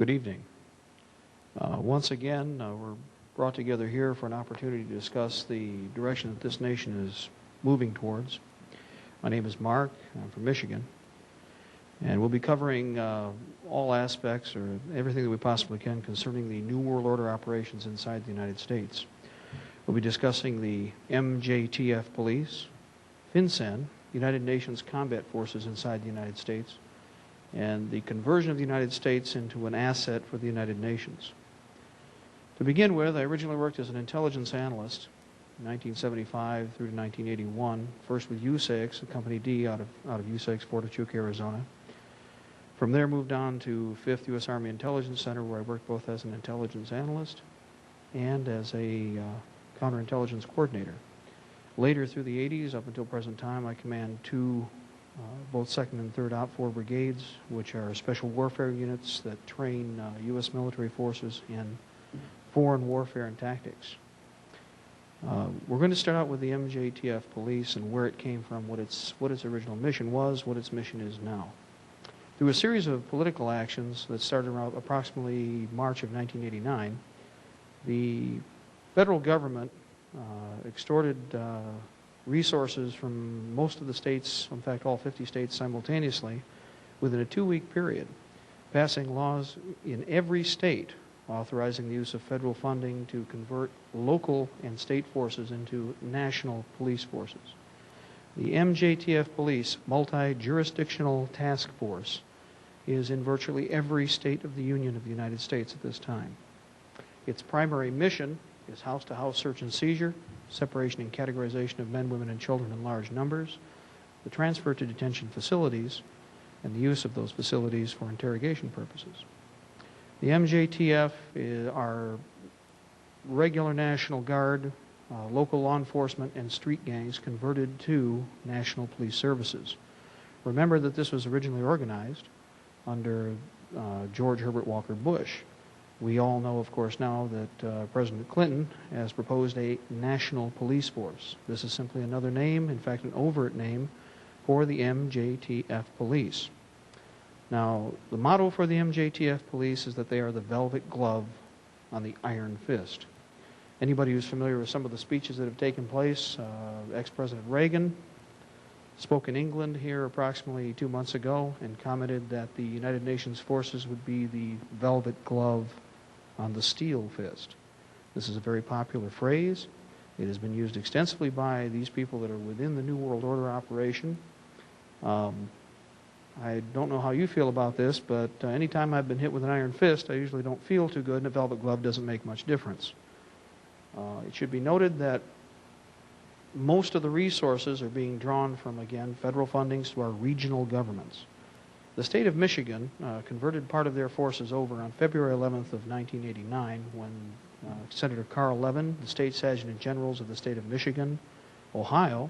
Good evening. Once again, we're brought together here for an opportunity to discuss the direction that this nation is moving towards. My name is Mark. I'm from Michigan. And we'll be covering all aspects or everything that we possibly can concerning the New World Order operations inside the United States. We'll be discussing the MJTF police, FinCEN, United Nations combat forces inside the United States, and the conversion of the United States into an asset for the United Nations. To begin with, I originally worked as an intelligence analyst in 1975 through to 1981, first with USAIX, Company D out of USAIX, Fort Huachuca, Arizona. From there, moved on to 5th U.S. Army Intelligence Center, where I worked both as an intelligence analyst and as a counterintelligence coordinator. Later, through the 80s, up until present time, I command two both 2nd and 3rd OPFOR brigades, which are special warfare units that train U.S. military forces in foreign warfare and tactics. We're going to start out with the MJTF police and where it came from, what its original mission was, what its mission is now. Through a series of political actions that started around approximately March of 1989, the federal government extorted resources from most of the states, in fact all 50 states simultaneously, within a 2-week period, passing laws in every state authorizing the use of federal funding to convert local and state forces into national police forces. The MJTF Police Multi-Jurisdictional Task Force is in virtually every state of the Union of the United States at this time. Its primary mission is house-to-house search and seizure, separation and categorization of men, women, and children in large numbers, the transfer to detention facilities, and the use of those facilities for interrogation purposes. The MJTF are regular National Guard, local law enforcement, and street gangs converted to National Police Services. Remember that this was originally organized under George Herbert Walker Bush. We all know, of course, now that President Clinton has proposed a national police force. This is simply another name, in fact, an overt name, for the MJTF police. Now, the motto for the MJTF police is that they are the velvet glove on the iron fist. Anybody who's familiar with some of the speeches that have taken place, ex-President Reagan spoke in England here approximately 2 months ago and commented that the United Nations forces would be the velvet glove on the steel fist. This is a very popular phrase. It has been used extensively by these people that are within the New World Order operation. I don't know how you feel about this, but anytime I've been hit with an iron fist, I usually don't feel too good, and a velvet glove doesn't make much difference. It should be noted that most of the resources are being drawn from, again, federal fundings to our regional governments. The state of Michigan converted part of their forces over on February 11th of 1989 when Senator Carl Levin, the state adjutant generals of the state of Michigan, Ohio,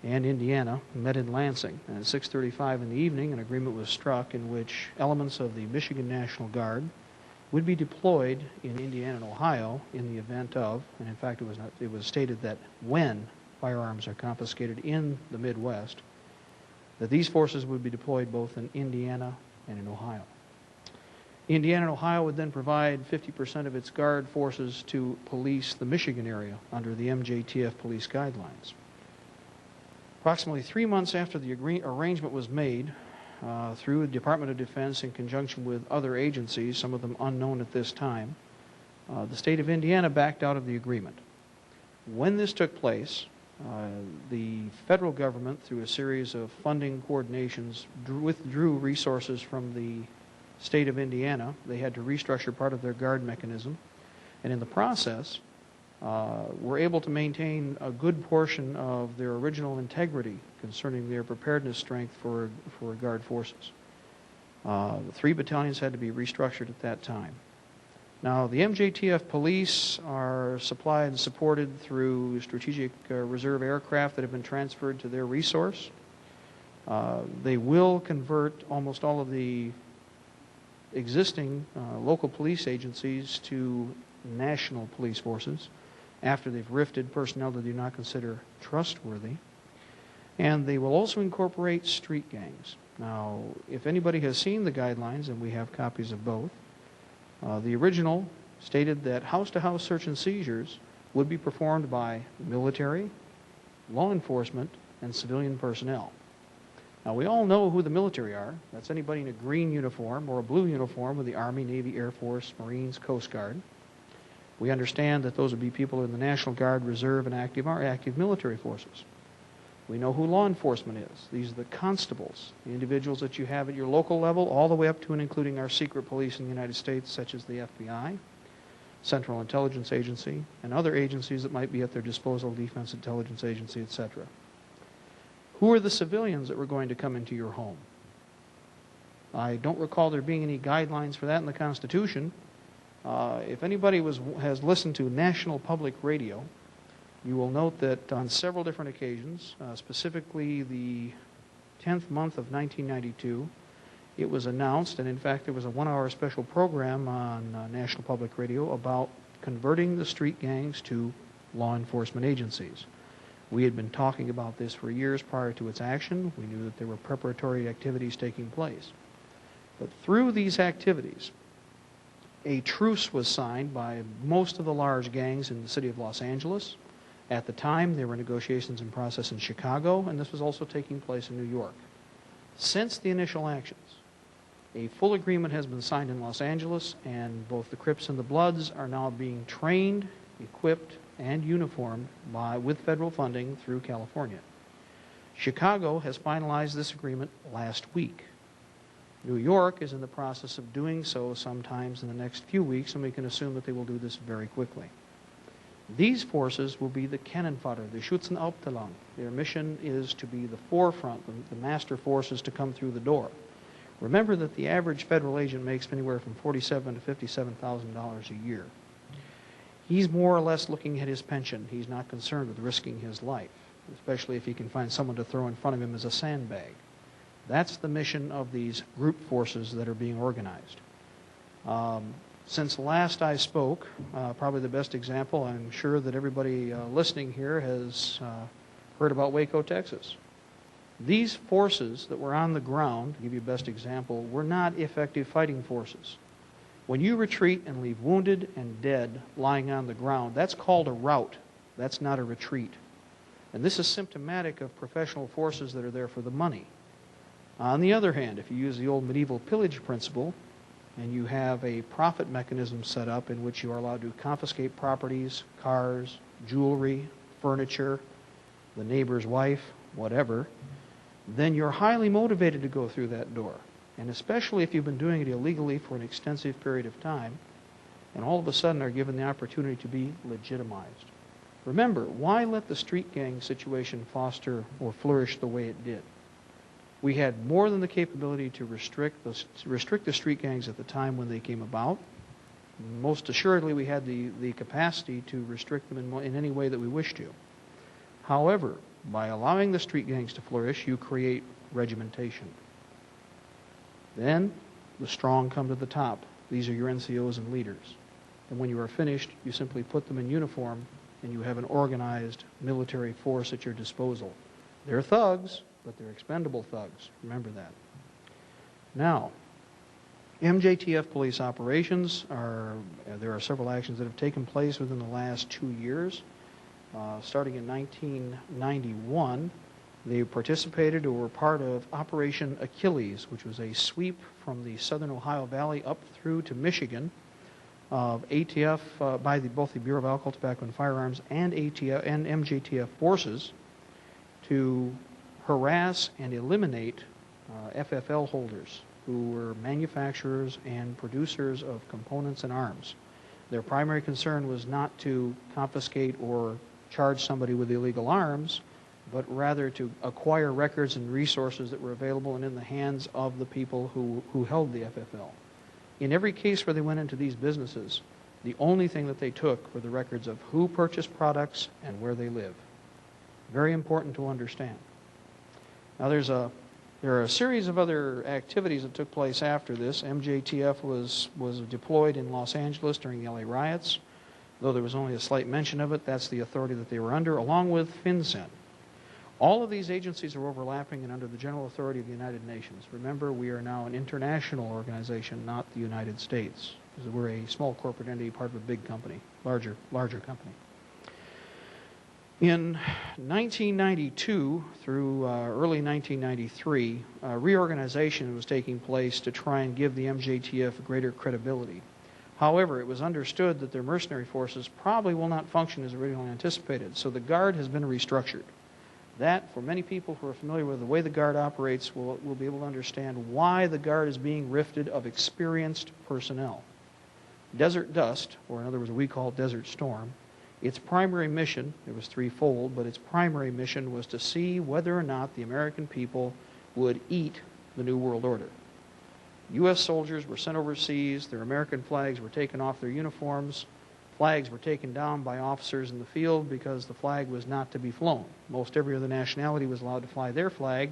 and Indiana met in Lansing. And at 6:35 in the evening, an agreement was struck in which elements of the Michigan National Guard would be deployed in Indiana and Ohio in the event of, and in fact it was stated that when firearms are confiscated in the Midwest, that these forces would be deployed both in Indiana and in Ohio. Indiana and Ohio would then provide 50% of its Guard forces to police the Michigan area under the MJTF police guidelines. Approximately 3 months after the arrangement was made through the Department of Defense in conjunction with other agencies, some of them unknown at this time, the state of Indiana backed out of the agreement. When this took place, the federal government, through a series of funding coordinations, withdrew resources from the state of Indiana. They had to restructure part of their Guard mechanism, and in the process, were able to maintain a good portion of their original integrity concerning their preparedness strength for Guard forces. 3 battalions had to be restructured at that time. Now, the MJTF police are supplied and supported through strategic reserve aircraft that have been transferred to their resource. They will convert almost all of the existing local police agencies to national police forces after they've rifted personnel that they do not consider trustworthy. And they will also incorporate street gangs. Now, if anybody has seen the guidelines, and we have copies of both, The original stated that house-to-house search and seizures would be performed by military, law enforcement, and civilian personnel. Now, we all know who the military are. That's anybody in a green uniform or a blue uniform with the Army, Navy, Air Force, Marines, Coast Guard. We understand that those would be people in the National Guard, Reserve, and active military forces. We know who law enforcement is. These are the constables, the individuals that you have at your local level, all the way up to and including our secret police in the United States, such as the FBI, Central Intelligence Agency, and other agencies that might be at their disposal, Defense Intelligence Agency, etc. Who are the civilians that were going to come into your home? I don't recall there being any guidelines for that in the Constitution. If anybody has listened to National Public Radio, you will note that on several different occasions, specifically the 10th month of 1992, it was announced, and in fact there was a 1-hour special program on National Public Radio about converting the street gangs to law enforcement agencies. We had been talking about this for years prior to its action. We knew that there were preparatory activities taking place. But through these activities, a truce was signed by most of the large gangs in the city of Los Angeles. At the time, there were negotiations in process in Chicago, and this was also taking place in New York. Since the initial actions, a full agreement has been signed in Los Angeles, and both the Crips and the Bloods are now being trained, equipped, and uniformed with federal funding through California. Chicago has finalized this agreement last week. New York is in the process of doing so sometimes in the next few weeks, and we can assume that they will do this very quickly. These forces will be the cannon fodder, the Schützenhauptmann. Their mission is to be the forefront, the master forces to come through the door. Remember that the average federal agent makes anywhere from $47,000 to $57,000 a year. He's more or less looking at his pension. He's not concerned with risking his life, especially if he can find someone to throw in front of him as a sandbag. That's the mission of these group forces that are being organized. Since last I spoke, probably the best example, I'm sure that everybody listening here has heard about Waco, Texas. These forces that were on the ground, to give you the best example, were not effective fighting forces. When you retreat and leave wounded and dead lying on the ground, that's called a rout. That's not a retreat. And this is symptomatic of professional forces that are there for the money. On the other hand, if you use the old medieval pillage principle, and you have a profit mechanism set up in which you are allowed to confiscate properties, cars, jewelry, furniture, the neighbor's wife, whatever, then you're highly motivated to go through that door. And especially if you've been doing it illegally for an extensive period of time, and all of a sudden are given the opportunity to be legitimized. Remember, why let the street gang situation foster or flourish the way it did? We had more than the capability to restrict the street gangs at the time when they came about. Most assuredly, we had the capacity to restrict them in any way that we wish to. However, by allowing the street gangs to flourish, you create regimentation. Then, the strong come to the top. These are your NCOs and leaders. And when you are finished, you simply put them in uniform, and you have an organized military force at your disposal. They're thugs, but they're expendable thugs. Remember that. Now, MJTF police operations there are several actions that have taken place within the last 2 years. Starting in 1991, they participated or were part of Operation Achilles, which was a sweep from the southern Ohio Valley up through to Michigan of ATF by both the Bureau of Alcohol, Tobacco, and Firearms and ATF and MJTF forces to harass and eliminate FFL holders who were manufacturers and producers of components and arms. Their primary concern was not to confiscate or charge somebody with illegal arms, but rather to acquire records and resources that were available and in the hands of the people who held the FFL. In every case where they went into these businesses, the only thing that they took were the records of who purchased products and where they live. Very important to understand. Now there are a series of other activities that took place after this. MJTF was deployed in Los Angeles during the LA riots. Though there was only a slight mention of it, that's the authority that they were under, along with FinCEN. All of these agencies are overlapping and under the general authority of the United Nations. Remember, we are now an international organization, not the United States. because we're a small corporate entity, part of a big company, larger company. In 1992 through early 1993, reorganization was taking place to try and give the MJTF greater credibility. However, it was understood that their mercenary forces probably will not function as originally anticipated, so the Guard has been restructured. That, for many people who are familiar with the way the Guard operates, will be able to understand why the Guard is being rifted of experienced personnel. Desert Dust, or in other words, what we call Desert Storm, its primary mission, it was threefold, but its primary mission was to see whether or not the American people would eat the New World Order. U.S. soldiers were sent overseas, their American flags were taken off their uniforms, flags were taken down by officers in the field because the flag was not to be flown. Most every other nationality was allowed to fly their flag,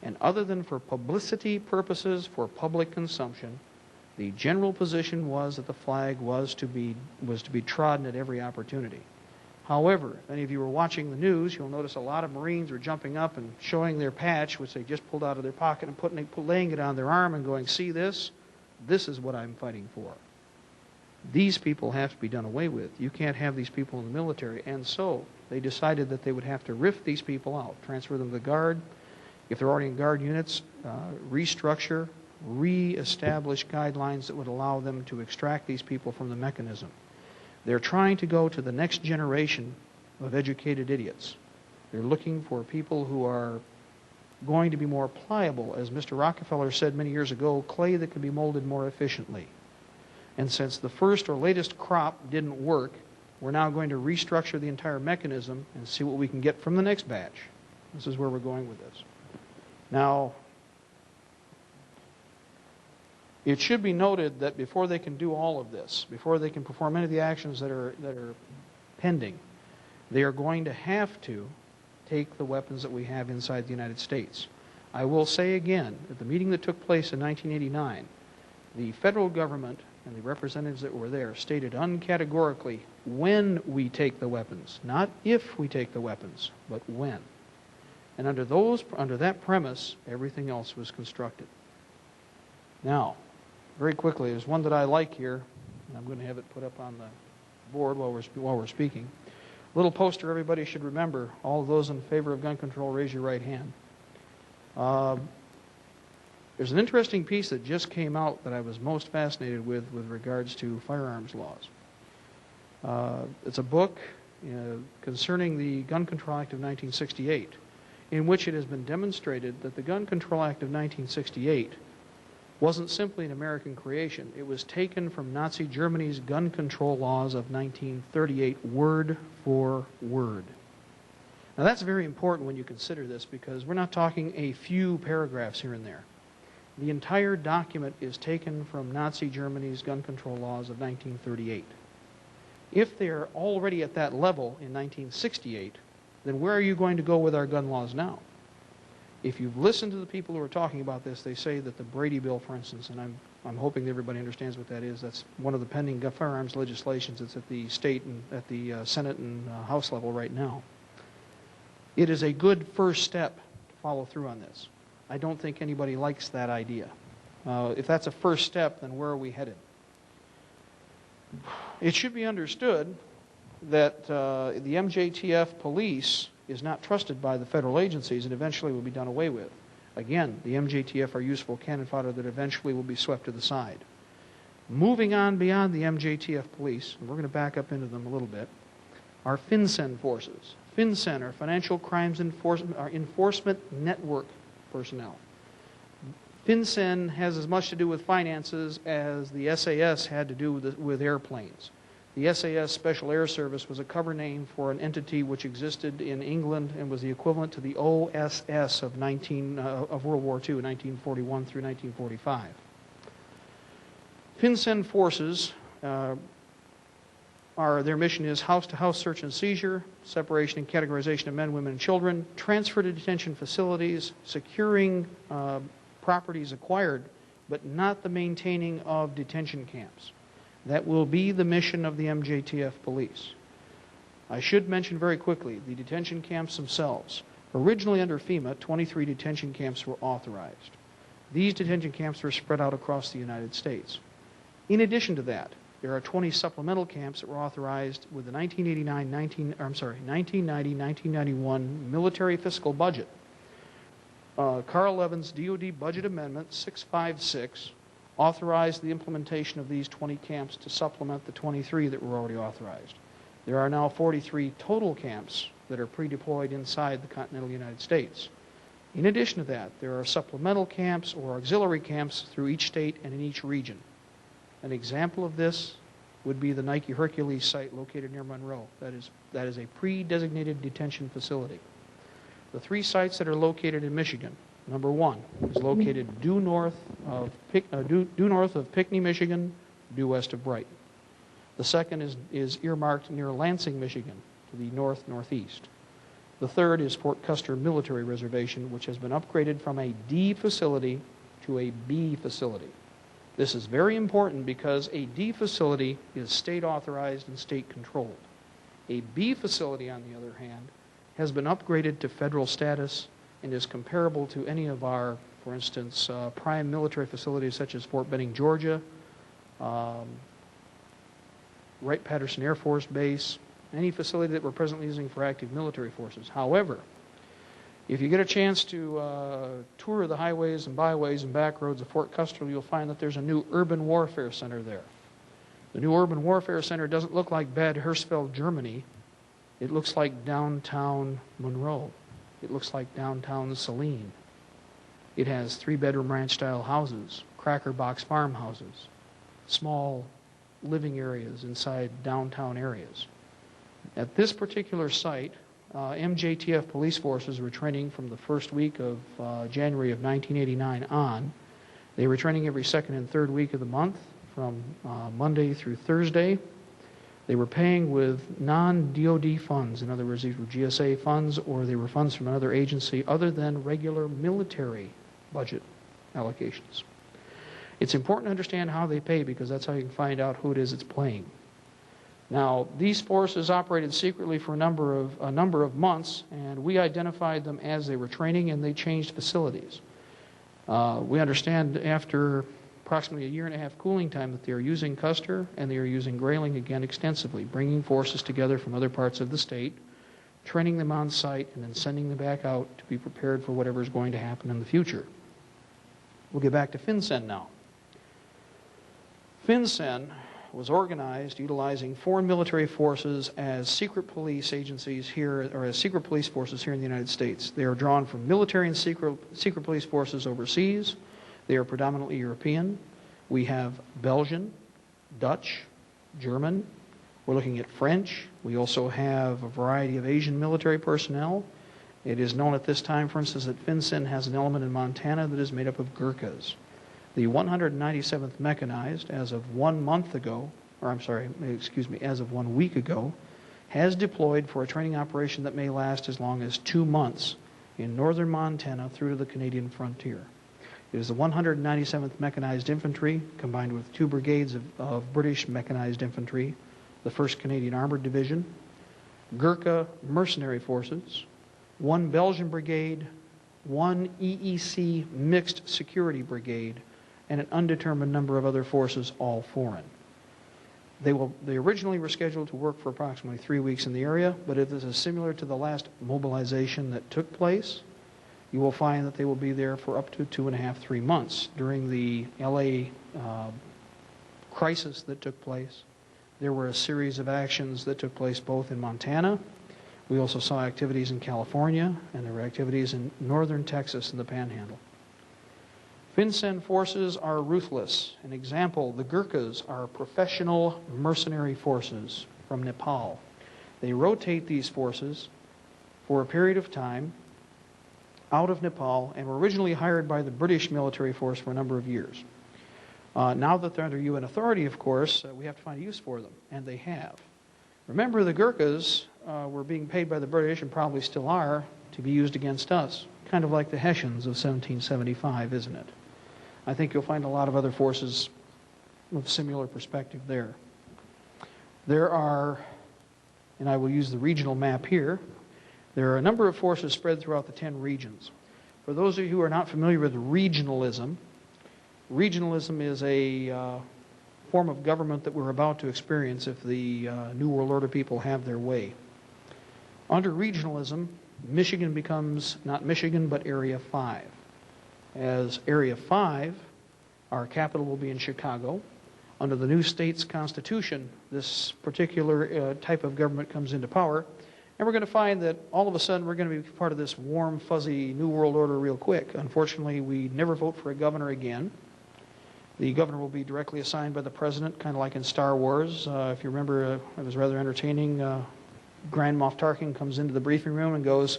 and other than for publicity purposes for public consumption, the general position was that the flag was to be trodden at every opportunity. However, if any of you were watching the news, you'll notice a lot of Marines were jumping up and showing their patch, which they just pulled out of their pocket, and laying it on their arm and going, "See this? This is what I'm fighting for." These people have to be done away with. You can't have these people in the military. And so they decided that they would have to rift these people out, transfer them to the Guard. If they're already in Guard units, restructure, re-establish guidelines that would allow them to extract these people from the mechanism. They're trying to go to the next generation of educated idiots. They're looking for people who are going to be more pliable. As Mr. Rockefeller said many years ago, clay that can be molded more efficiently. And since the first or latest crop didn't work, we're now going to restructure the entire mechanism and see what we can get from the next batch. This is where we're going with this. Now, it should be noted that before they can do all of this, before they can perform any of the actions that are pending, they are going to have to take the weapons that we have inside the United States. I will say again, at the meeting that took place in 1989, the federal government and the representatives that were there stated uncategorically when we take the weapons, not if we take the weapons, but when. And under that premise, everything else was constructed. Now, very quickly, there's one that I like here, and I'm going to have it put up on the board while we're speaking. A little poster everybody should remember. All of those in favor of gun control, raise your right hand. There's an interesting piece that just came out that I was most fascinated with regards to firearms laws. It's a book concerning the Gun Control Act of 1968, in which it has been demonstrated that the Gun Control Act of 1968 wasn't simply an American creation. It was taken from Nazi Germany's gun control laws of 1938, word for word. Now that's very important when you consider this, because we're not talking a few paragraphs here and there. The entire document is taken from Nazi Germany's gun control laws of 1938. If they're already at that level in 1968, then where are you going to go with our gun laws now? If you've listened to the people who are talking about this, they say that the Brady Bill, for instance, and I'm hoping that everybody understands what that is. That's one of the pending firearms legislations. It's at the state and at the Senate and House level right now. It is a good first step to follow through on this. I don't think anybody likes that idea. If that's a first step, then where are we headed? It should be understood that the MJTF police is not trusted by the federal agencies and eventually will be done away with. Again, the MJTF are useful cannon fodder that eventually will be swept to the side. Moving on beyond the MJTF police, and we're going to back up into them a little bit, are FinCEN forces. FinCEN are Financial Crimes Enforcement Network personnel. FinCEN has as much to do with finances as the SAS had to do with airplanes. The SAS Special Air Service was a cover name for an entity which existed in England and was the equivalent to the OSS of World War II, 1941 through 1945. FinCEN forces, their mission is house-to-house search and seizure, separation and categorization of men, women, and children, transfer to detention facilities, securing properties acquired, but not the maintaining of detention camps. That will be the mission of the MJTF police. I should mention very quickly the detention camps themselves. Originally under FEMA, 23 detention camps were authorized. These detention camps were spread out across the United States. In addition to that, there are 20 supplemental camps that were authorized with the 1990-1991 military fiscal budget. Carl Levin's DoD Budget Amendment 656 authorized the implementation of these 20 camps to supplement the 23 that were already authorized. There are now 43 total camps that are pre-deployed inside the continental United States. In addition to that, there are supplemental camps or auxiliary camps through each state and in each region. An example of this would be the Nike Hercules site located near Monroe. That is a pre-designated detention facility. The 3 sites that are located in Michigan, number 1 is located due north of Pinckney, Michigan, due west of Brighton. The second is earmarked near Lansing, Michigan, to the north-northeast. The third is Fort Custer Military Reservation, which has been upgraded from a D facility to a B facility. This is very important because a D facility is state authorized and state controlled. A B facility, on the other hand, has been upgraded to federal status and is comparable to any of our, for instance, prime military facilities such as Fort Benning, Georgia, Wright-Patterson Air Force Base, any facility that we're presently using for active military forces. However, if you get a chance to tour the highways and byways and back roads of Fort Custer, you'll find that there's a new urban warfare center there. The new urban warfare center doesn't look like Bad Hersfeld, Germany. It looks like downtown Monroe. It looks like downtown Saline. It has 3-bedroom ranch-style houses, cracker box farmhouses, small living areas inside downtown areas. At this particular site, MJTF police forces were training from the first week of January of 1989 on. They were training every second and third week of the month from Monday through Thursday. They were paying with non-DoD funds. In other words, these were GSA funds or they were funds from another agency other than regular military budget allocations. It's important to understand how they pay because that's how you can find out who it is that's playing. Now, these forces operated secretly for a number of months, and we identified them as they were training, and they changed facilities. We understand after approximately a 1.5-year cooling time that they are using Custer and they are using Grayling again extensively, bringing forces together from other parts of the state, training them on site, and then sending them back out to be prepared for whatever is going to happen in the future. We'll get back to FinCEN now. FinCEN was organized utilizing foreign military forces as secret police agencies here, or as secret police forces here in the United States. They are drawn from military and secret police forces overseas. They are predominantly European. We have Belgian, Dutch, German. We're looking at French. We also have a variety of Asian military personnel. It is known at this time, for instance, that FinCEN has an element in Montana that is made up of Gurkhas. The 197th Mechanized, as of 1 month ago, or I'm sorry, excuse me, as of 1 week ago, has deployed for a training operation that may last as long as 2 months in northern Montana through to the Canadian frontier. It is the 197th Mechanized Infantry, combined with 2 brigades of British Mechanized Infantry, the 1st Canadian Armored Division, Gurkha Mercenary Forces, 1 Belgian Brigade, 1 EEC Mixed Security Brigade, and an undetermined number of other forces, all foreign. They originally were scheduled to work for approximately 3 weeks in the area, but if this is similar to the last mobilization that took place, you will find that they will be there for up to 2.5-3 months. During the LA crisis that took place, there were a series of actions that took place both in Montana. We also saw activities in California, and there were activities in northern Texas and the Panhandle. FinCEN forces are ruthless. An example, the Gurkhas are professional mercenary forces from Nepal. They rotate these forces for a period of time out of Nepal and were originally hired by the British military force for a number of years. Now that they're under UN authority, of course, we have to find a use for them, and they have. Remember, the Gurkhas were being paid by the British, and probably still are, to be used against us. Kind of like the Hessians of 1775, isn't it? I think you'll find a lot of other forces with similar perspective there. There are, and I will use the regional map here, there are a number of forces spread throughout the 10 regions. For those of you who are not familiar with regionalism, regionalism is a form of government that we're about to experience if the New World Order people have their way. Under regionalism, Michigan becomes not Michigan, but Area 5. As Area 5, our capital will be in Chicago. Under the new state's constitution, this particular type of government comes into power, and we're going to find that all of a sudden we're going to be part of this warm, fuzzy New World Order real quick. Unfortunately, we never vote for a governor again. The governor will be directly assigned by the president, kind of like in Star Wars. If you remember, it was rather entertaining. Grand Moff Tarkin comes into the briefing room and goes,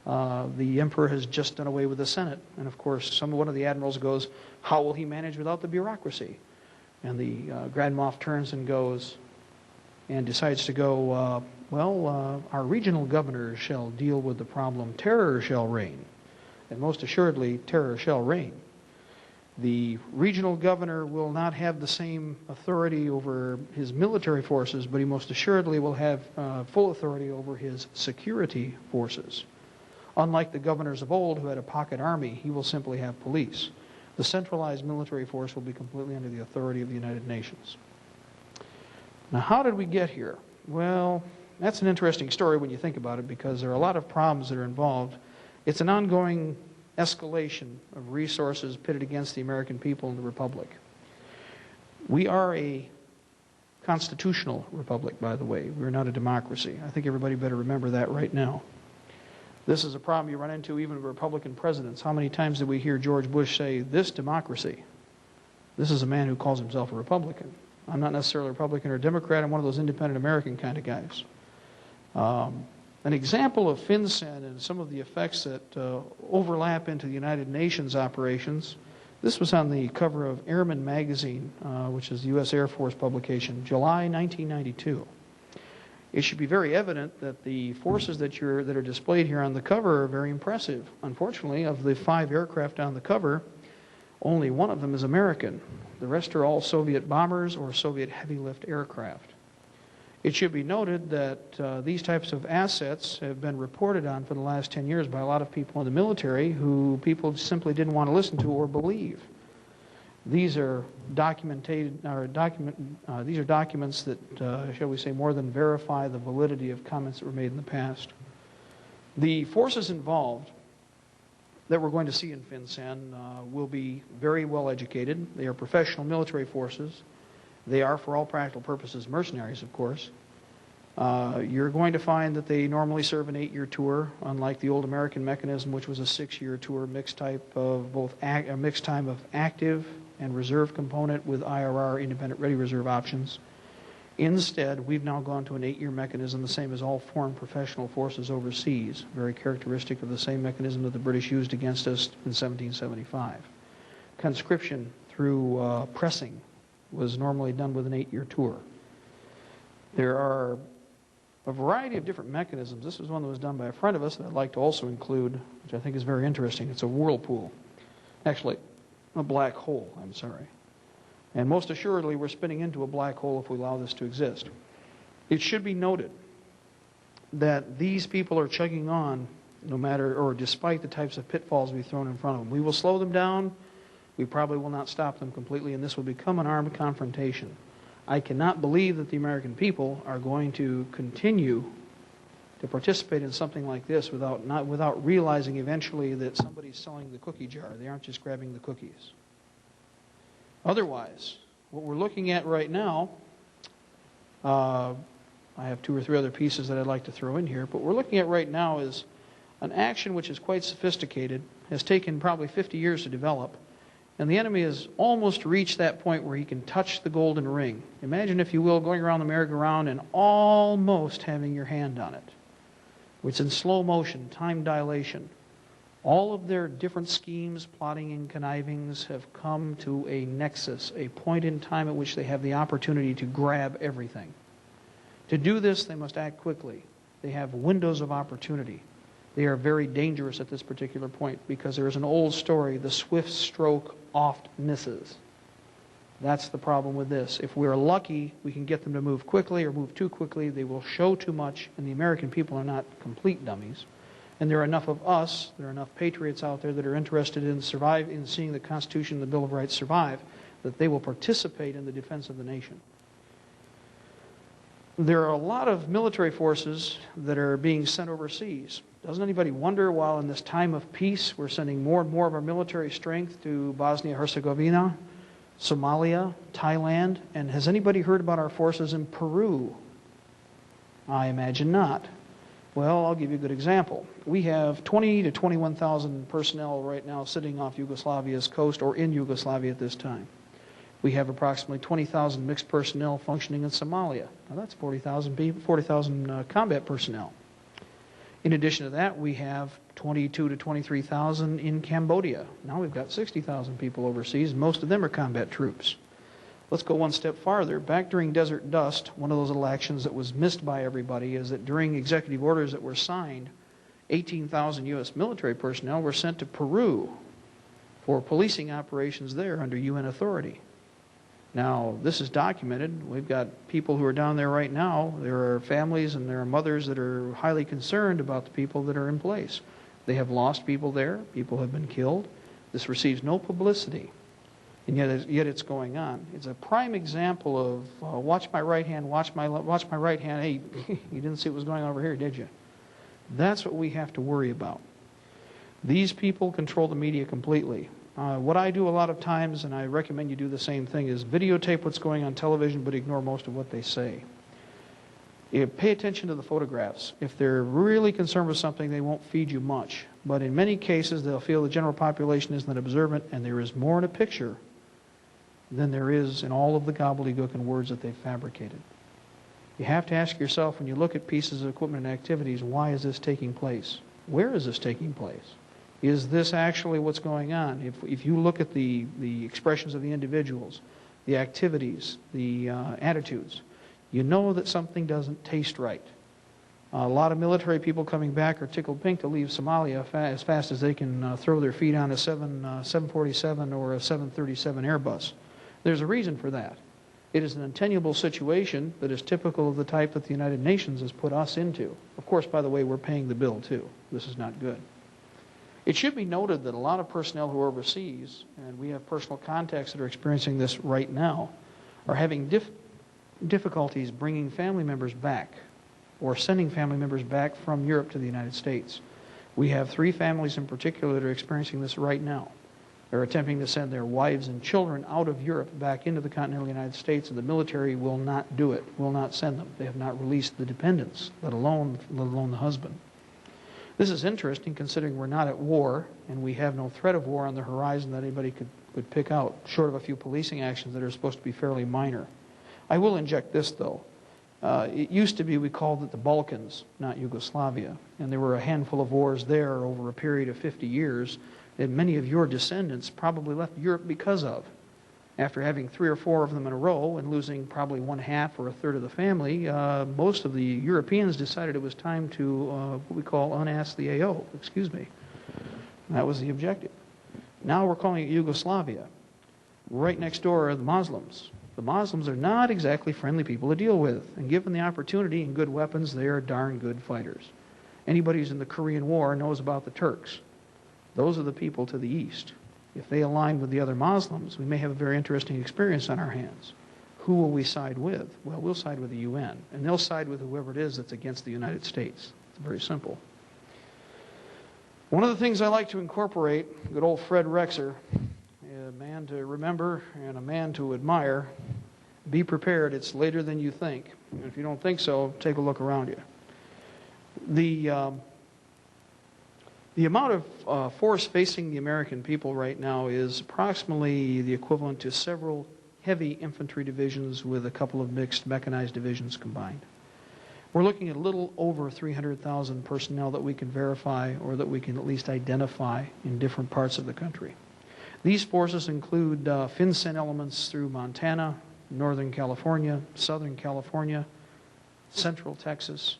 the emperor has just done away with the Senate. And of course, one of the admirals goes, how will he manage without the bureaucracy? And the Grand Moff turns and goes, and decides to go, our regional governors shall deal with the problem. Terror shall reign. And most assuredly, terror shall reign. The regional governor will not have the same authority over his military forces, but he most assuredly will have full authority over his security forces. Unlike the governors of old who had a pocket army, he will simply have police. The centralized military force will be completely under the authority of the United Nations. Now, how did we get here? Well, that's an interesting story when you think about it, because there are a lot of problems that are involved. It's an ongoing escalation of resources pitted against the American people and the Republic. We are a constitutional republic, by the way. We're not a democracy. I think everybody better remember that right now. This is a problem you run into even with Republican presidents. How many times did we hear George Bush say, this democracy? This is a man who calls himself a Republican. I'm not necessarily a Republican or Democrat. I'm one of those independent American kind of guys. An example of FinCEN and some of the effects that overlap into the United Nations operations, this was on the cover of Airman magazine, which is the U.S. Air Force publication, July 1992. It should be very evident that the forces that are displayed here on the cover are very impressive. Unfortunately, of the 5 aircraft on the cover, only one of them is American. The rest are all Soviet bombers or Soviet heavy-lift aircraft. It should be noted that these types of assets have been reported on for the last 10 years by a lot of people in the military who people simply didn't want to listen to or believe. These are these are documents that, shall we say, more than verify the validity of comments that were made in the past. The forces involved that we're going to see in FinCEN will be very well educated. They are professional military forces. They are, for all practical purposes, mercenaries, of course. You're going to find that they normally serve an 8-year tour, unlike the old American mechanism, which was a 6-year tour, mixed type of a mixed time of active and reserve component with IRR, independent ready reserve options. Instead, we've now gone to an 8-year mechanism, the same as all foreign professional forces overseas, very characteristic of the same mechanism that the British used against us in 1775. Conscription through pressing was normally done with an 8-year tour. There are a variety of different mechanisms. This is one that was done by a friend of us that I'd like to also include, which I think is very interesting. It's a whirlpool. Actually, a black hole, I'm sorry. And most assuredly, we're spinning into a black hole if we allow this to exist. It should be noted that these people are chugging on no matter, or despite the types of pitfalls we've thrown in front of them. We will slow them down. We probably will not stop them completely, and this will become an armed confrontation. I cannot believe that the American people are going to continue to participate in something like this without realizing eventually that somebody's selling the cookie jar. They aren't just grabbing the cookies. Otherwise, what we're looking at right now, I have 2 or 3 other pieces that I'd like to throw in here, but what we're looking at right now is an action which is quite sophisticated, has taken probably 50 years to develop, and the enemy has almost reached that point where he can touch the golden ring. Imagine, if you will, going around the merry-go-round and almost having your hand on it. It's in slow motion, time dilation. All of their different schemes, plotting and connivings have come to a nexus, a point in time at which they have the opportunity to grab everything. To do this, they must act quickly. They have windows of opportunity. They are very dangerous at this particular point because there is an old story, the swift stroke oft misses. That's the problem with this. If we're lucky, we can get them to move quickly or move too quickly. They will show too much, and the American people are not complete dummies. And there are enough of us, there are enough patriots out there that are interested in seeing the Constitution and the Bill of Rights survive, that they will participate in the defense of the nation. There are a lot of military forces that are being sent overseas. Doesn't anybody wonder, while in this time of peace, we're sending more and more of our military strength to Bosnia-Herzegovina, Somalia, Thailand, and has anybody heard about our forces in Peru? I imagine not. Well, I'll give you a good example. We have 20 to 21,000 personnel right now sitting off Yugoslavia's coast or in Yugoslavia at this time. We have approximately 20,000 mixed personnel functioning in Somalia. Now that's 40,000 combat personnel. In addition to that, we have 22 to 23,000 in Cambodia. Now we've got 60,000 people overseas. Most of them are combat troops. Let's go one step farther. Back during Desert Dust, one of those little actions that was missed by everybody is that during executive orders that were signed, 18,000 U.S. military personnel were sent to Peru for policing operations there under UN authority. Now, this is documented. We've got people who are down there right now. There are families and there are mothers that are highly concerned about the people that are in place. They have lost people there. People have been killed. This receives no publicity, and yet it's going on. It's a prime example of watch my right hand, watch my right hand. Hey, you didn't see what was going on over here, did you? That's what we have to worry about. These people control the media completely. What I do a lot of times, and I recommend you do the same thing, is videotape what's going on television but ignore most of what they say. Pay attention to the photographs. If they're really concerned with something, they won't feed you much. But in many cases, they'll feel the general population isn't observant, and there is more in a picture than there is in all of the gobbledygook and words that they've fabricated. You have to ask yourself, when you look at pieces of equipment and activities, why is this taking place? Where is this taking place? Is this actually what's going on? If you look at the expressions of the individuals, the activities, the attitudes, you know that something doesn't taste right. A lot of military people coming back are tickled pink to leave Somalia as fast as they can throw their feet on a 747 or a 737 Airbus. There's a reason for that. It is an untenable situation that is typical of the type that the United Nations has put us into. Of course, by the way, we're paying the bill too. This is not good. It should be noted that a lot of personnel who are overseas, and we have personal contacts that are experiencing this right now, are having difficulties bringing family members back or sending family members back from Europe to the United States. We have 3 families in particular that are experiencing this right now. They're attempting to send their wives and children out of Europe back into the continental United States, and the military will not do it, will not send them. They have not released the dependents, let alone the husband. This is interesting considering we're not at war and we have no threat of war on the horizon that anybody could pick out, short of a few policing actions that are supposed to be fairly minor. I will inject this, though. It used to be we called it the Balkans, not Yugoslavia, and there were a handful of wars there over a period of 50 years that many of your descendants probably left Europe because of. After having 3 or 4 of them in a row and losing probably 1/2 or 1/3 of the family, most of the Europeans decided it was time to what we call unask the AO, excuse me. That was the objective. Now we're calling it Yugoslavia. Right next door are the Muslims. The Muslims are not exactly friendly people to deal with, and given the opportunity and good weapons, they are darn good fighters. Anybody who's in the Korean War knows about the Turks. Those are the people to the east. If they align with the other Muslims, we may have a very interesting experience on our hands. Who will we side with? Well, we'll side with the UN, and they'll side with whoever it is that's against the United States. It's very simple. One of the things I like to incorporate, good old Fred Rexer, a man to remember and a man to admire, be prepared, it's later than you think. And if you don't think so, take a look around you. The amount of force facing the American people right now is approximately the equivalent to several heavy infantry divisions with a couple of mixed mechanized divisions combined. We're looking at a little over 300,000 personnel that we can verify or that we can at least identify in different parts of the country. These forces include FinCEN elements through Montana, Northern California, Southern California, Central Texas,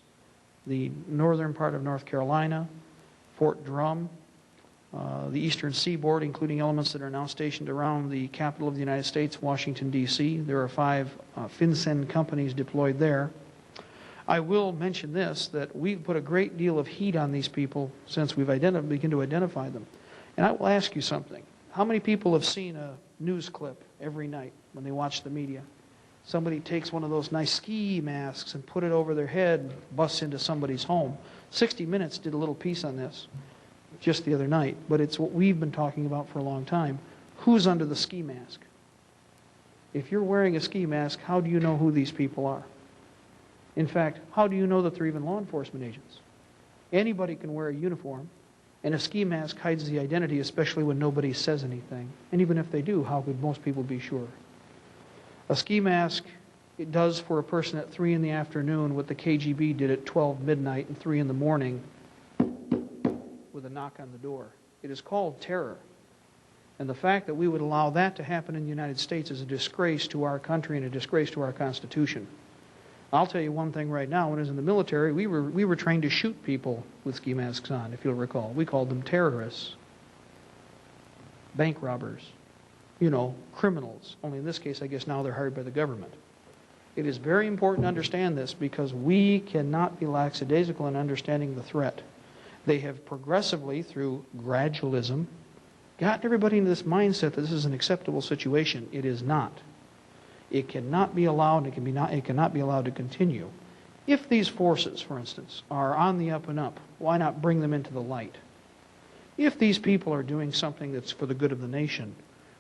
the northern part of North Carolina, Fort Drum, the eastern seaboard, including elements that are now stationed around the capital of the United States, Washington, D.C. There are 5 FinCEN companies deployed there. I will mention this, that we've put a great deal of heat on these people since we've begun to identify them. And I will ask you something. How many people have seen a news clip every night when they watch the media? Somebody takes one of those nice ski masks and put it over their head, busts into somebody's home. 60 Minutes did a little piece on this just the other night, but it's what we've been talking about for a long time. Who's under the ski mask? If you're wearing a ski mask, how do you know who these people are? In fact, how do you know that they're even law enforcement agents? Anybody can wear a uniform, and a ski mask hides the identity, especially when nobody says anything. And even if they do, how could most people be sure? A ski mask, it does for a person at 3 in the afternoon what the KGB did at 12 midnight and 3 in the morning with a knock on the door. It is called terror. And the fact that we would allow that to happen in the United States is a disgrace to our country and a disgrace to our Constitution. I'll tell you one thing right now. When I was in the military, we were trained to shoot people with ski masks on, if you'll recall. We called them terrorists, bank robbers, criminals. Only in this case, I guess now they're hired by the government. It is very important to understand this because we cannot be lackadaisical in understanding the threat. They have progressively, through gradualism, gotten everybody into this mindset that this is an acceptable situation. It is not. It cannot be allowed, it cannot be allowed to continue. If these forces, for instance, are on the up and up, why not bring them into the light? If these people are doing something that's for the good of the nation,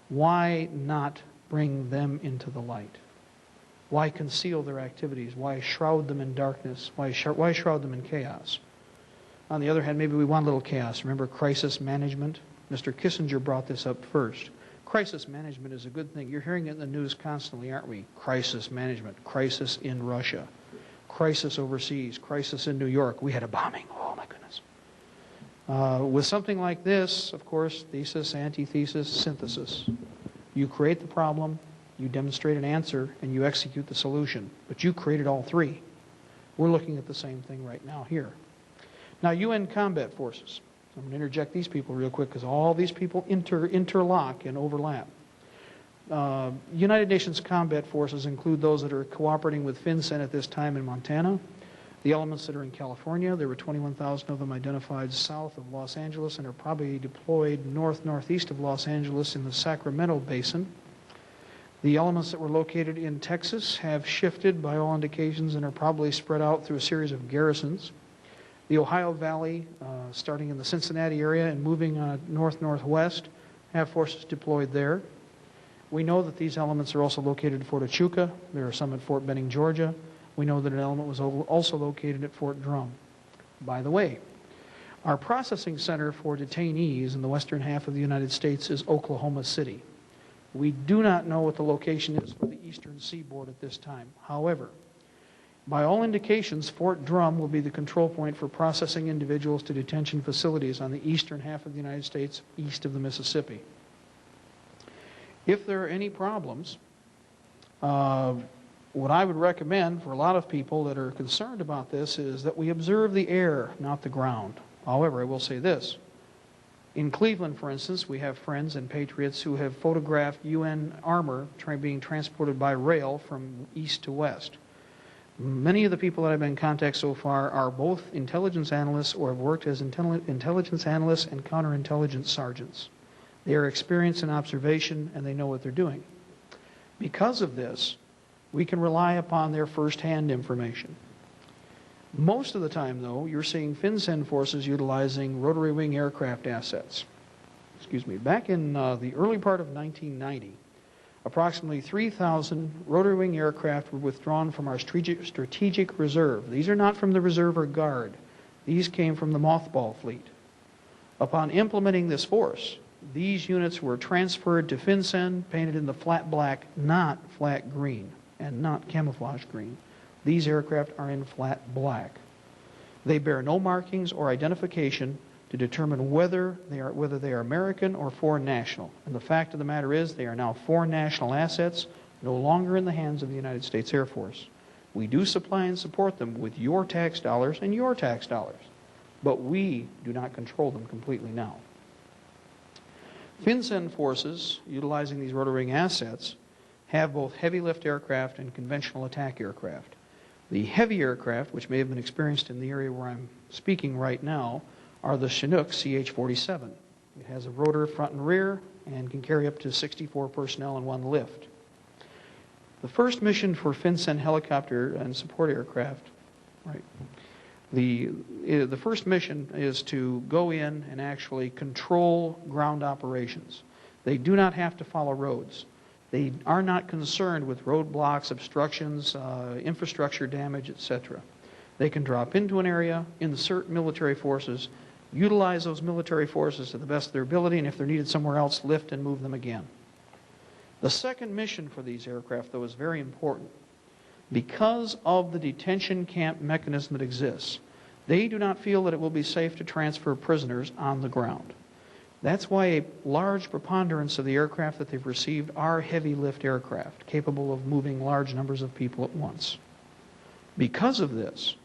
why not bring them into the light? Why conceal their activities? Why shroud them in darkness? Why shroud them in chaos? On the other hand, maybe we want a little chaos. Remember crisis management? Mr. Kissinger brought this up first. Crisis management is a good thing. You're hearing it in the news constantly, aren't we? Crisis management. Crisis in Russia. Crisis overseas. Crisis in New York. We had a bombing. Oh, my goodness. With something like this, of course, thesis, antithesis, synthesis. You create the problem, you demonstrate an answer, and you execute the solution. But you created all three. We're looking at the same thing right now here. Now, UN combat forces. I'm going to interject these people real quick because all these people interlock and overlap. United Nations combat forces include those that are cooperating with FinCEN at this time in Montana, the elements that are in California. There were 21,000 of them identified south of Los Angeles and are probably deployed northeast of Los Angeles in the Sacramento Basin. The elements that were located in Texas have shifted by all indications and are probably spread out through a series of garrisons. The Ohio Valley, starting in the Cincinnati area and moving north-northwest, have forces deployed there. We know that these elements are also located at Fort Echuca. There are some at Fort Benning, Georgia. We know that an element was also located at Fort Drum. By the way, our processing center for detainees in the western half of the United States is Oklahoma City. We do not know what the location is for the eastern seaboard at this time. However, by all indications, Fort Drum will be the control point for processing individuals to detention facilities on the eastern half of the United States, east of the Mississippi. If there are any problems, what I would recommend for a lot of people that are concerned about this is that we observe the air, not the ground. However, I will say this. In Cleveland, for instance, we have friends and patriots who have photographed UN armor being transported by rail from east to west. Many of the people that I've been in contact so far are both intelligence analysts or have worked as intelligence analysts and counterintelligence sergeants. They are experienced in observation and they know what they're doing. Because of this, we can rely upon their first-hand information. Most of the time, though, you're seeing FinCEN forces utilizing rotary wing aircraft assets. Back in the early part of 1990, approximately 3,000 rotary wing aircraft were withdrawn from our strategic reserve. These are not from the reserve or guard. These came from the mothball fleet. Upon implementing this force, these units were transferred to FinCEN, painted in the flat black, not flat green, and not camouflage green. These aircraft are in flat black. They bear no markings or identification to determine whether they are American or foreign national. And the fact of the matter is they are now foreign national assets, no longer in the hands of the United States Air Force. We do supply and support them with your tax dollars and your tax dollars, but we do not control them completely now. FinCEN forces, utilizing these rotary wing assets, have both heavy lift aircraft and conventional attack aircraft. The heavy aircraft, which may have been experienced in the area where I'm speaking right now, are the Chinook CH-47. It has a rotor front and rear, and can carry up to 64 personnel in one lift. The first mission for FinCEN helicopter and support aircraft, right? The first mission is to go in and actually control ground operations. They do not have to follow roads. They are not concerned with roadblocks, obstructions, infrastructure damage, etc. They can drop into an area, insert military forces, utilize those military forces to the best of their ability, and if they're needed somewhere else, lift and move them again. The second mission for these aircraft, though, is very important. Because of the detention camp mechanism that exists, they do not feel that it will be safe to transfer prisoners on the ground. That's why a large preponderance of the aircraft that they've received are heavy lift aircraft, capable of moving large numbers of people at once. Because of this,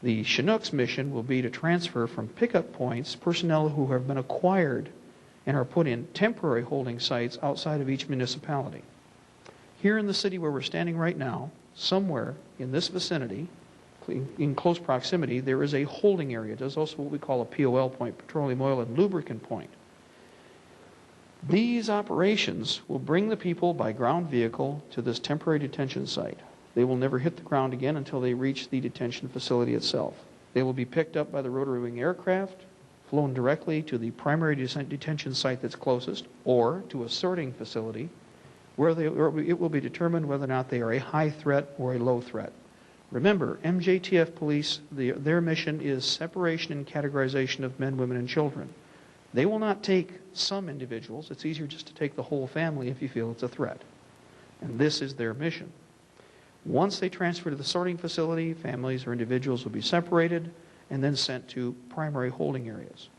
the Chinook's mission will be to transfer from pickup points personnel who have been acquired and are put in temporary holding sites outside of each municipality. Here in the city where we're standing right now, somewhere in this vicinity, in close proximity, there is a holding area. There's also what we call a POL point, petroleum oil and lubricant point. These operations will bring the people by ground vehicle to this temporary detention site. They will never hit the ground again until they reach the detention facility itself. They will be picked up by the rotary wing aircraft, flown directly to the primary detention site that's closest, or to a sorting facility where it will be determined whether or not they are a high threat or a low threat. Remember, MJTF police, their mission is separation and categorization of men, women, and children. They will not take some individuals. It's easier just to take the whole family if you feel it's a threat. And this is their mission. Once they transfer to the sorting facility, families or individuals will be separated and then sent to primary holding areas.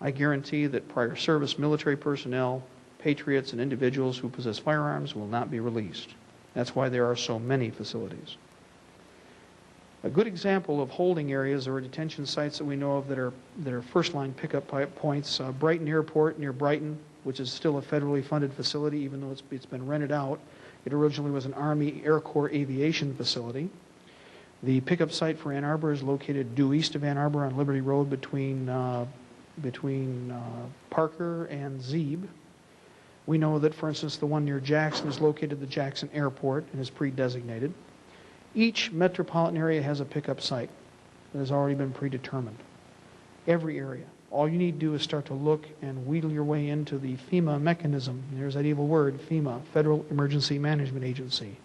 I guarantee that prior service military personnel, patriots, and individuals who possess firearms will not be released. That's why there are so many facilities. A good example of holding areas or detention sites that we know of that are first-line pickup points, Brighton Airport near Brighton, which is still a federally funded facility even though it's been rented out. It originally was an Army Air Corps aviation facility. The pickup site for Ann Arbor is located due east of Ann Arbor on Liberty Road between Parker and Zeeb. We know that, for instance, the one near Jackson is located at the Jackson Airport and is pre-designated. Each metropolitan area has a pickup site that has already been predetermined. Every area. All you need to do is start to look and wheedle your way into the FEMA mechanism. There's that evil word, FEMA, Federal Emergency Management Agency.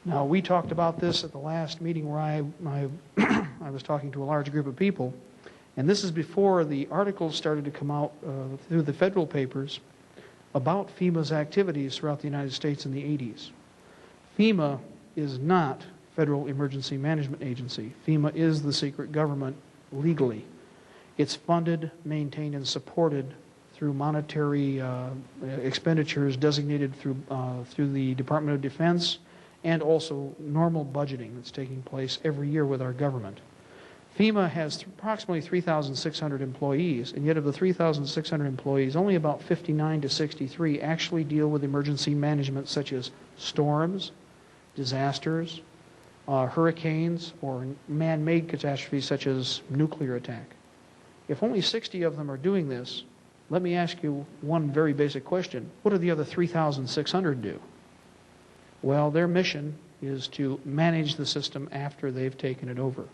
Now, we talked about this at the last meeting where I was talking to a large group of people, and this is before the articles started to come out through the federal papers about FEMA's activities throughout the United States in the 80s. FEMA is not Federal Emergency Management Agency. FEMA is the secret government legally. It's funded, maintained, and supported through monetary expenditures designated through the Department of Defense and also normal budgeting that's taking place every year with our government. FEMA has approximately 3,600 employees, and yet of the 3,600 employees, only about 59 to 63 actually deal with emergency management such as storms, disasters, hurricanes, or man-made catastrophes such as nuclear attack. If only 60 of them are doing this, let me ask you one very basic question. What do the other 3,600 do? Well, their mission is to manage the system after they've taken it over.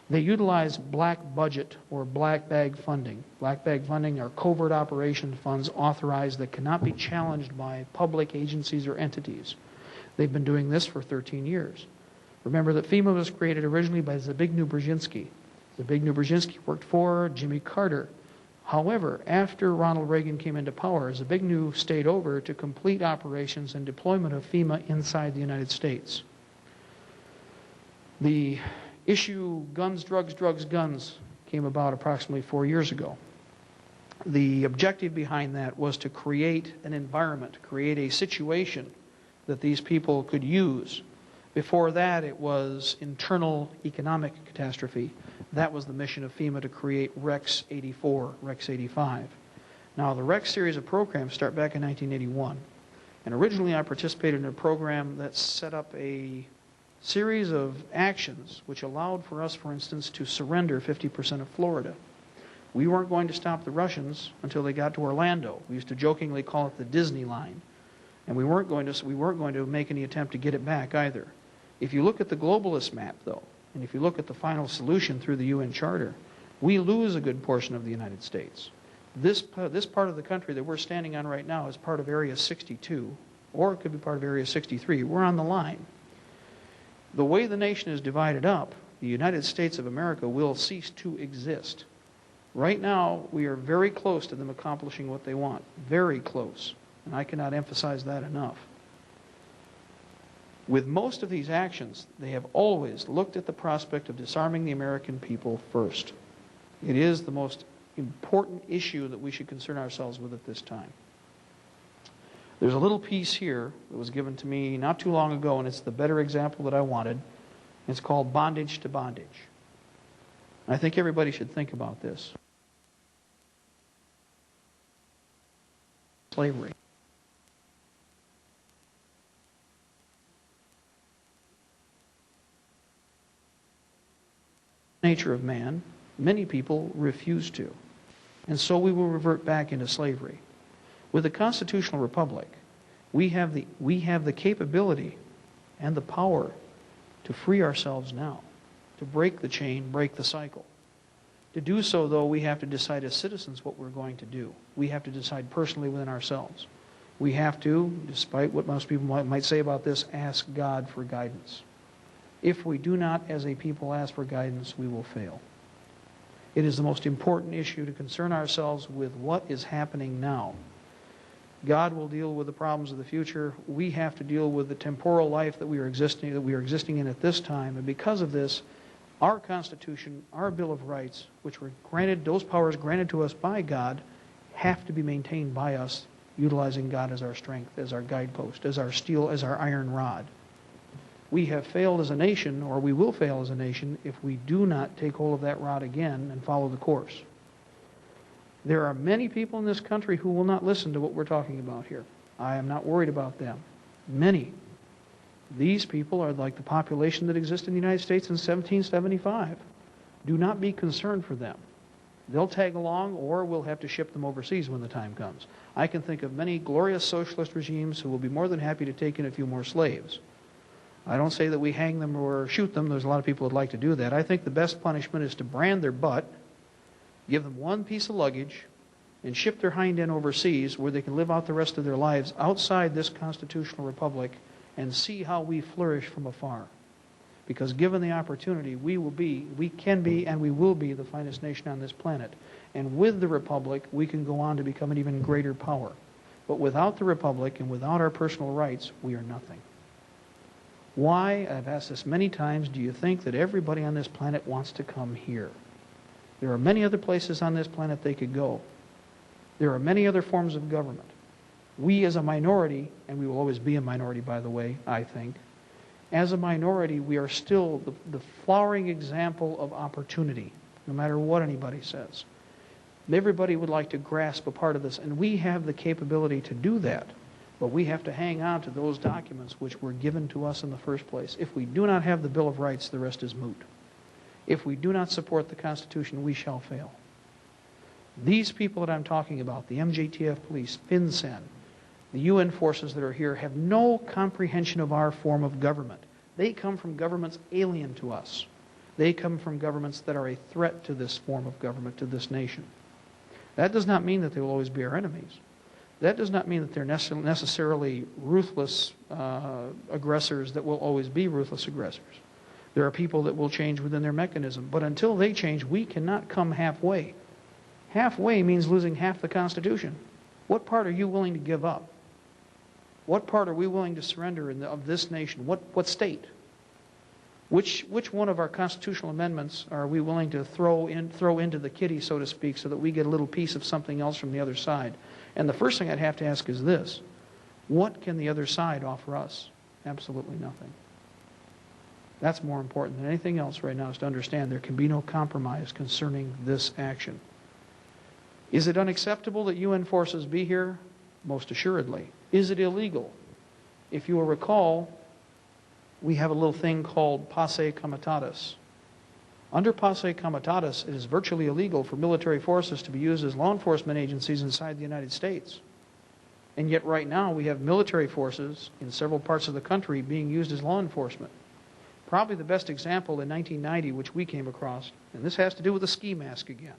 They utilize black budget or black bag funding. Black bag funding are covert operation funds authorized that cannot be challenged by public agencies or entities. They've been doing this for 13 years. Remember that FEMA was created originally by Zbigniew Brzezinski. Zbigniew Brzezinski worked for Jimmy Carter. However, after Ronald Reagan came into power, Zbigniew stayed over to complete operations and deployment of FEMA inside the United States. The issue guns, drugs, guns came about approximately 4 years ago. The objective behind that was to create an environment, create a situation that these people could use. Before that, it was internal economic catastrophe. That was the mission of FEMA, to create Rex 84, Rex 85. Now, the Rex series of programs start back in 1981. And originally, I participated in a program that set up a series of actions which allowed for us, for instance, to surrender 50% of Florida. We weren't going to stop the Russians until they got to Orlando. We used to jokingly call it the Disney line. And we weren't going to make any attempt to get it back either. If you look at the globalist map, though, and if you look at the final solution through the UN Charter, we lose a good portion of the United States. This part of the country that we're standing on right now is part of Area 62, or it could be part of Area 63. We're on the line. The way the nation is divided up, the United States of America will cease to exist. Right now, we are very close to them accomplishing what they want. Very close. And I cannot emphasize that enough. With most of these actions, they have always looked at the prospect of disarming the American people first. It is the most important issue that we should concern ourselves with at this time. There's a little piece here that was given to me not too long ago, and it's the better example that I wanted. It's called Bondage to Bondage. I think everybody should think about this. Slavery. Nature of man, many people refuse to. And so we will revert back into slavery. With a constitutional republic, we have the capability and the power to free ourselves now, to break the chain, break the cycle. To do so, though, we have to decide as citizens what we're going to do. We have to decide personally within ourselves. We have to, despite what most people might say about this, ask God for guidance. If we do not, as a people, ask for guidance, we will fail. It is the most important issue to concern ourselves with what is happening now. God will deal with the problems of the future. We have to deal with the temporal life that we are existing in at this time. And because of this, our Constitution, our Bill of Rights, which were granted, those powers granted to us by God, have to be maintained by us, utilizing God as our strength, as our guidepost, as our steel, as our iron rod. We have failed as a nation, or we will fail as a nation, if we do not take hold of that rod again and follow the course. There are many people in this country who will not listen to what we're talking about here. I am not worried about them. Many. These people are like the population that existed in the United States in 1775. Do not be concerned for them. They'll tag along, or we'll have to ship them overseas when the time comes. I can think of many glorious socialist regimes who will be more than happy to take in a few more slaves. I don't say that we hang them or shoot them. There's a lot of people who'd like to do that. I think the best punishment is to brand their butt, give them one piece of luggage, and ship their hind end overseas where they can live out the rest of their lives outside this constitutional republic and see how we flourish from afar. Because given the opportunity, we can be, and we will be the finest nation on this planet. And with the republic, we can go on to become an even greater power. But without the republic and without our personal rights, we are nothing. Why, I've asked this many times, do you think that everybody on this planet wants to come here? There are many other places on this planet they could go. There are many other forms of government. We as a minority, and we will always be a minority, by the way, I think, as a minority, we are still the flowering example of opportunity, no matter what anybody says. Everybody would like to grasp a part of this, and we have the capability to do that. But we have to hang on to those documents which were given to us in the first place. If we do not have the Bill of Rights, the rest is moot. If we do not support the Constitution, we shall fail. These people that I'm talking about, the MJTF police, FinCEN, the UN forces that are here, have no comprehension of our form of government. They come from governments alien to us. They come from governments that are a threat to this form of government, to this nation. That does not mean that they will always be our enemies. That does not mean that they're necessarily ruthless aggressors that will always be ruthless aggressors. There are people that will change within their mechanism. But until they change, we cannot come halfway. Halfway means losing half the Constitution. What part are you willing to give up? What part are we willing to surrender of this nation? What state? Which one of our constitutional amendments are we willing to throw into the kitty, so to speak, so that we get a little piece of something else from the other side? And the first thing I'd have to ask is this: what can the other side offer us? Absolutely nothing. That's more important than anything else right now, is to understand there can be no compromise concerning this action. Is it unacceptable that UN forces be here? Most assuredly. Is it illegal? If you will recall, we have a little thing called passe comitatus. Under Posse Comitatus, it is virtually illegal for military forces to be used as law enforcement agencies inside the United States. And yet right now we have military forces in several parts of the country being used as law enforcement. Probably the best example in 1990, which we came across, and this has to do with the ski mask again.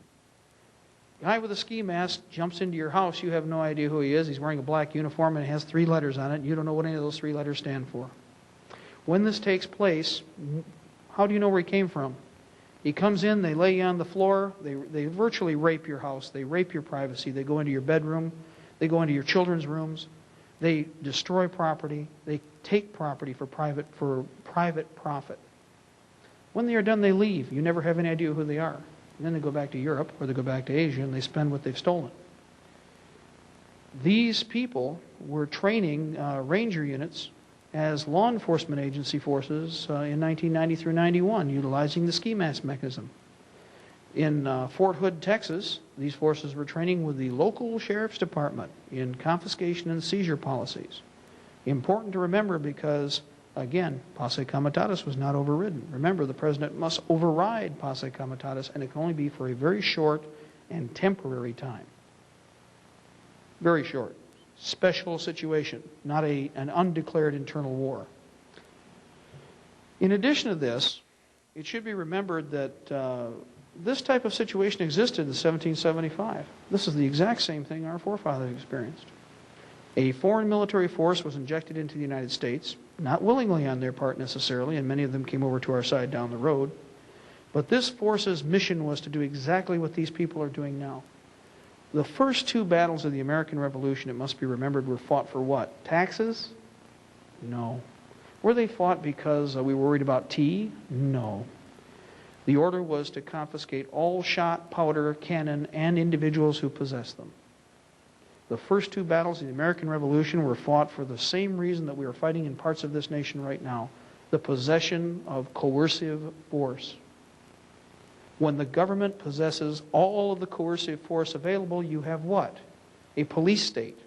Guy with a ski mask jumps into your house. You have no idea who he is. He's wearing a black uniform and it has 3 letters on it. You don't know what any of those 3 letters stand for. When this takes place, how do you know where he came from? He comes in, they lay you on the floor, they virtually rape your house, they rape your privacy, they go into your bedroom, they go into your children's rooms, they destroy property, they take property for private profit. When they are done, they leave. You never have any idea who they are. And then they go back to Europe or they go back to Asia and they spend what they've stolen. These people were training ranger units as law enforcement agency forces in 1990 through 91, utilizing the ski mask mechanism. In Fort Hood, Texas, these forces were training with the local sheriff's department in confiscation and seizure policies. Important to remember because, again, Posse Comitatus was not overridden. Remember, the president must override Posse Comitatus, and it can only be for a very short and temporary time. Very short. Special situation, not an undeclared internal war. In addition to this, it should be remembered that this type of situation existed in 1775. This is the exact same thing our forefathers experienced. A foreign military force was injected into the United States, not willingly on their part necessarily, and many of them came over to our side down the road. But this force's mission was to do exactly what these people are doing now. The first 2 battles of the American Revolution, it must be remembered, were fought for what? Taxes? No. Were they fought because we were worried about tea? No. The order was to confiscate all shot, powder, cannon, and individuals who possessed them. The first 2 battles of the American Revolution were fought for the same reason that we are fighting in parts of this nation right now, the possession of coercive force. When the government possesses all of the coercive force available, you have what? A police state.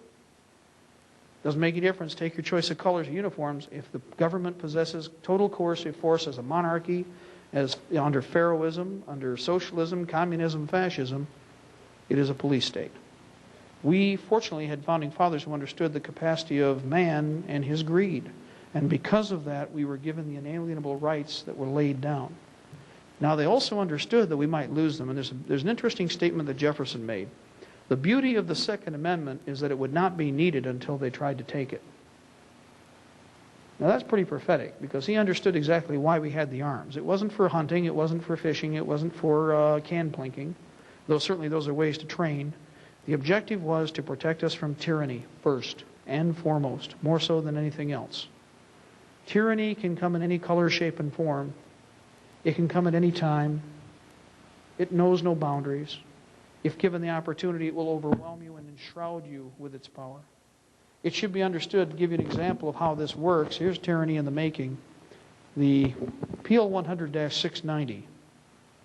Doesn't make any difference. Take your choice of colors or uniforms. If the government possesses total coercive force as a monarchy, as under Pharaohism, under socialism, communism, fascism, it is a police state. We, fortunately, had founding fathers who understood the capacity of man and his greed. And because of that, we were given the inalienable rights that were laid down. Now, they also understood that we might lose them. And there's an interesting statement that Jefferson made. The beauty of the Second Amendment is that it would not be needed until they tried to take it. Now, that's pretty prophetic, because he understood exactly why we had the arms. It wasn't for hunting, it wasn't for fishing, it wasn't for can plinking, though certainly those are ways to train. The objective was to protect us from tyranny first and foremost, more so than anything else. Tyranny can come in any color, shape, and form. It can come at any time. It knows no boundaries. If given the opportunity, it will overwhelm you and enshroud you with its power. It should be understood, to give you an example of how this works. Here's tyranny in the making. The PL 100-690.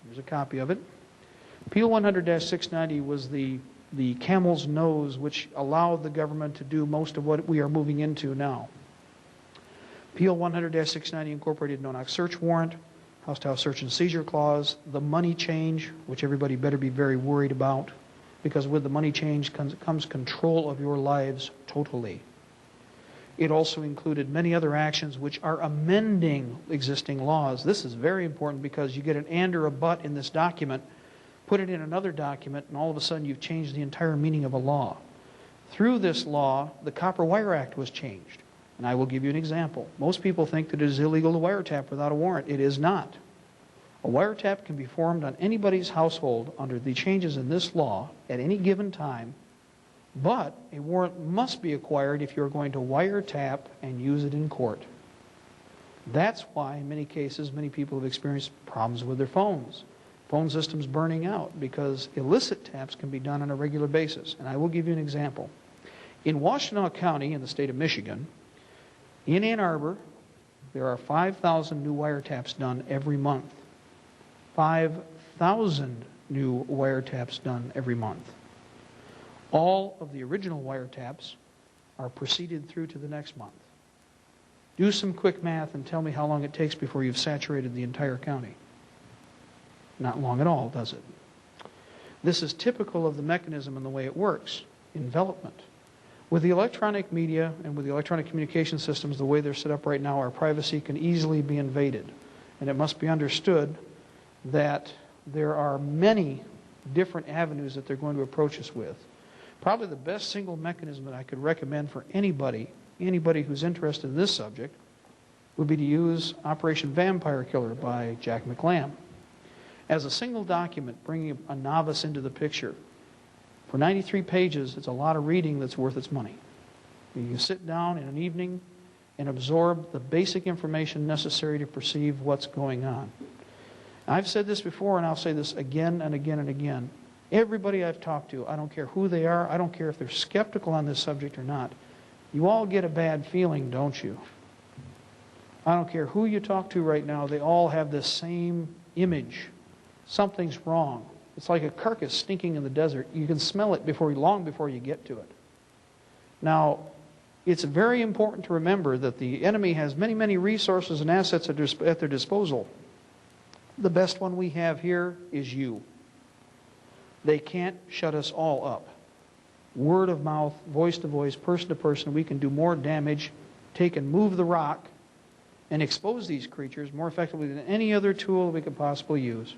Here's a copy of it. PL 100-690 was the camel's nose which allowed the government to do most of what we are moving into now. PL 100-690 incorporated no-knock search warrant, house-to-house search and seizure clause, the money change, which everybody better be very worried about, because with the money change comes control of your lives totally. It also included many other actions which are amending existing laws. This is very important because you get an and or a but in this document, put it in another document, and all of a sudden you've changed the entire meaning of a law. Through this law, the Copper Wire Act was changed. And I will give you an example. Most people think that it is illegal to wiretap without a warrant. It is not. A wiretap can be formed on anybody's household under the changes in this law at any given time, but a warrant must be acquired if you're going to wiretap and use it in court. That's why in many cases many people have experienced problems with their phones. Phone systems burning out because illicit taps can be done on a regular basis. And I will give you an example. In Washtenaw County in the state of Michigan, in Ann Arbor, there are 5,000 new wiretaps done every month. 5,000 new wiretaps done every month. All of the original wiretaps are proceeded through to the next month. Do some quick math and tell me how long it takes before you've saturated the entire county. Not long at all, does it? This is typical of the mechanism and the way it works. Envelopment. With the electronic media and with the electronic communication systems, the way they're set up right now, our privacy can easily be invaded. And it must be understood that there are many different avenues that they're going to approach us with. Probably the best single mechanism that I could recommend for anybody who's interested in this subject, would be to use Operation Vampire Killer by Jack McLam. As a single document, bringing a novice into the picture. For 93 pages, it's a lot of reading that's worth its money. You can sit down in an evening and absorb the basic information necessary to perceive what's going on. I've said this before, and I'll say this again and again and again. Everybody I've talked to, I don't care who they are, I don't care if they're skeptical on this subject or not, you all get a bad feeling, don't you? I don't care who you talk to right now, they all have this same image. Something's wrong. It's like a carcass stinking in the desert. You can smell it long before you get to it. Now, it's very important to remember that the enemy has many, many resources and assets at their disposal. The best one we have here is you. They can't shut us all up. Word of mouth, voice to voice, person to person, we can do more damage, take and move the rock, and expose these creatures more effectively than any other tool we could possibly use.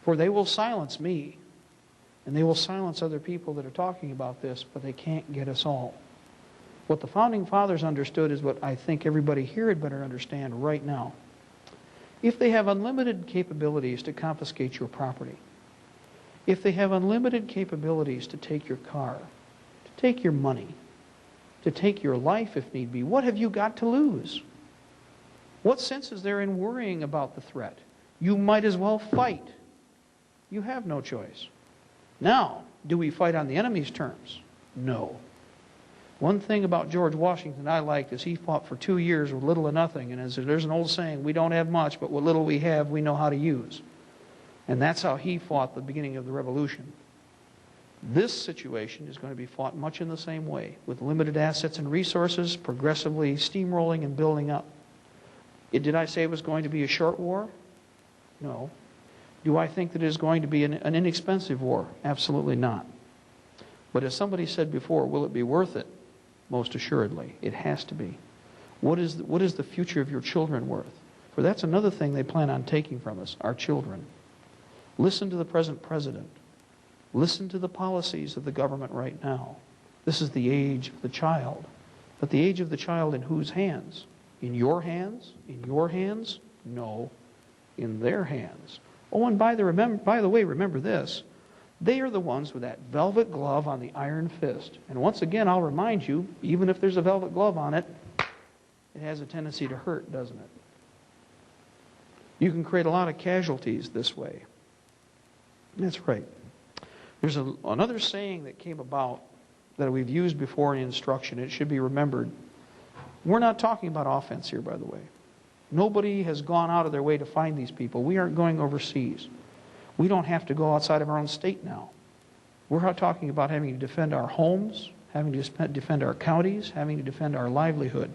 For they will silence me, and they will silence other people that are talking about this, but they can't get us all. What the Founding Fathers understood is what I think everybody here had better understand right now. If they have unlimited capabilities to confiscate your property, if they have unlimited capabilities to take your car, to take your money, to take your life if need be, what have you got to lose? What sense is there in worrying about the threat? You might as well fight. You have no choice. Now, do we fight on the enemy's terms? No. One thing about George Washington I liked is he fought for 2 years with little or nothing. And as there's an old saying, we don't have much, but what little we have, we know how to use. And that's how he fought the beginning of the Revolution. This situation is going to be fought much in the same way, with limited assets and resources, progressively steamrolling and building up. Did I say it was going to be a short war? No. Do I think that it is going to be an inexpensive war? Absolutely not. But as somebody said before, will it be worth it? Most assuredly. It has to be. What is the future of your children worth? For that's another thing they plan on taking from us, our children. Listen to the present president. Listen to the policies of the government right now. This is the age of the child. But the age of the child in whose hands? In your hands? In your hands? No. In their hands. Oh, and by the way, remember this. They are the ones with that velvet glove on the iron fist. And once again, I'll remind you, even if there's a velvet glove on it, it has a tendency to hurt, doesn't it? You can create a lot of casualties this way. That's right. There's another saying that came about that we've used before in instruction. It should be remembered. We're not talking about offense here, by the way. Nobody has gone out of their way to find these people. We aren't going overseas. We don't have to go outside of our own state now. We're talking about having to defend our homes, having to defend our counties, having to defend our livelihood.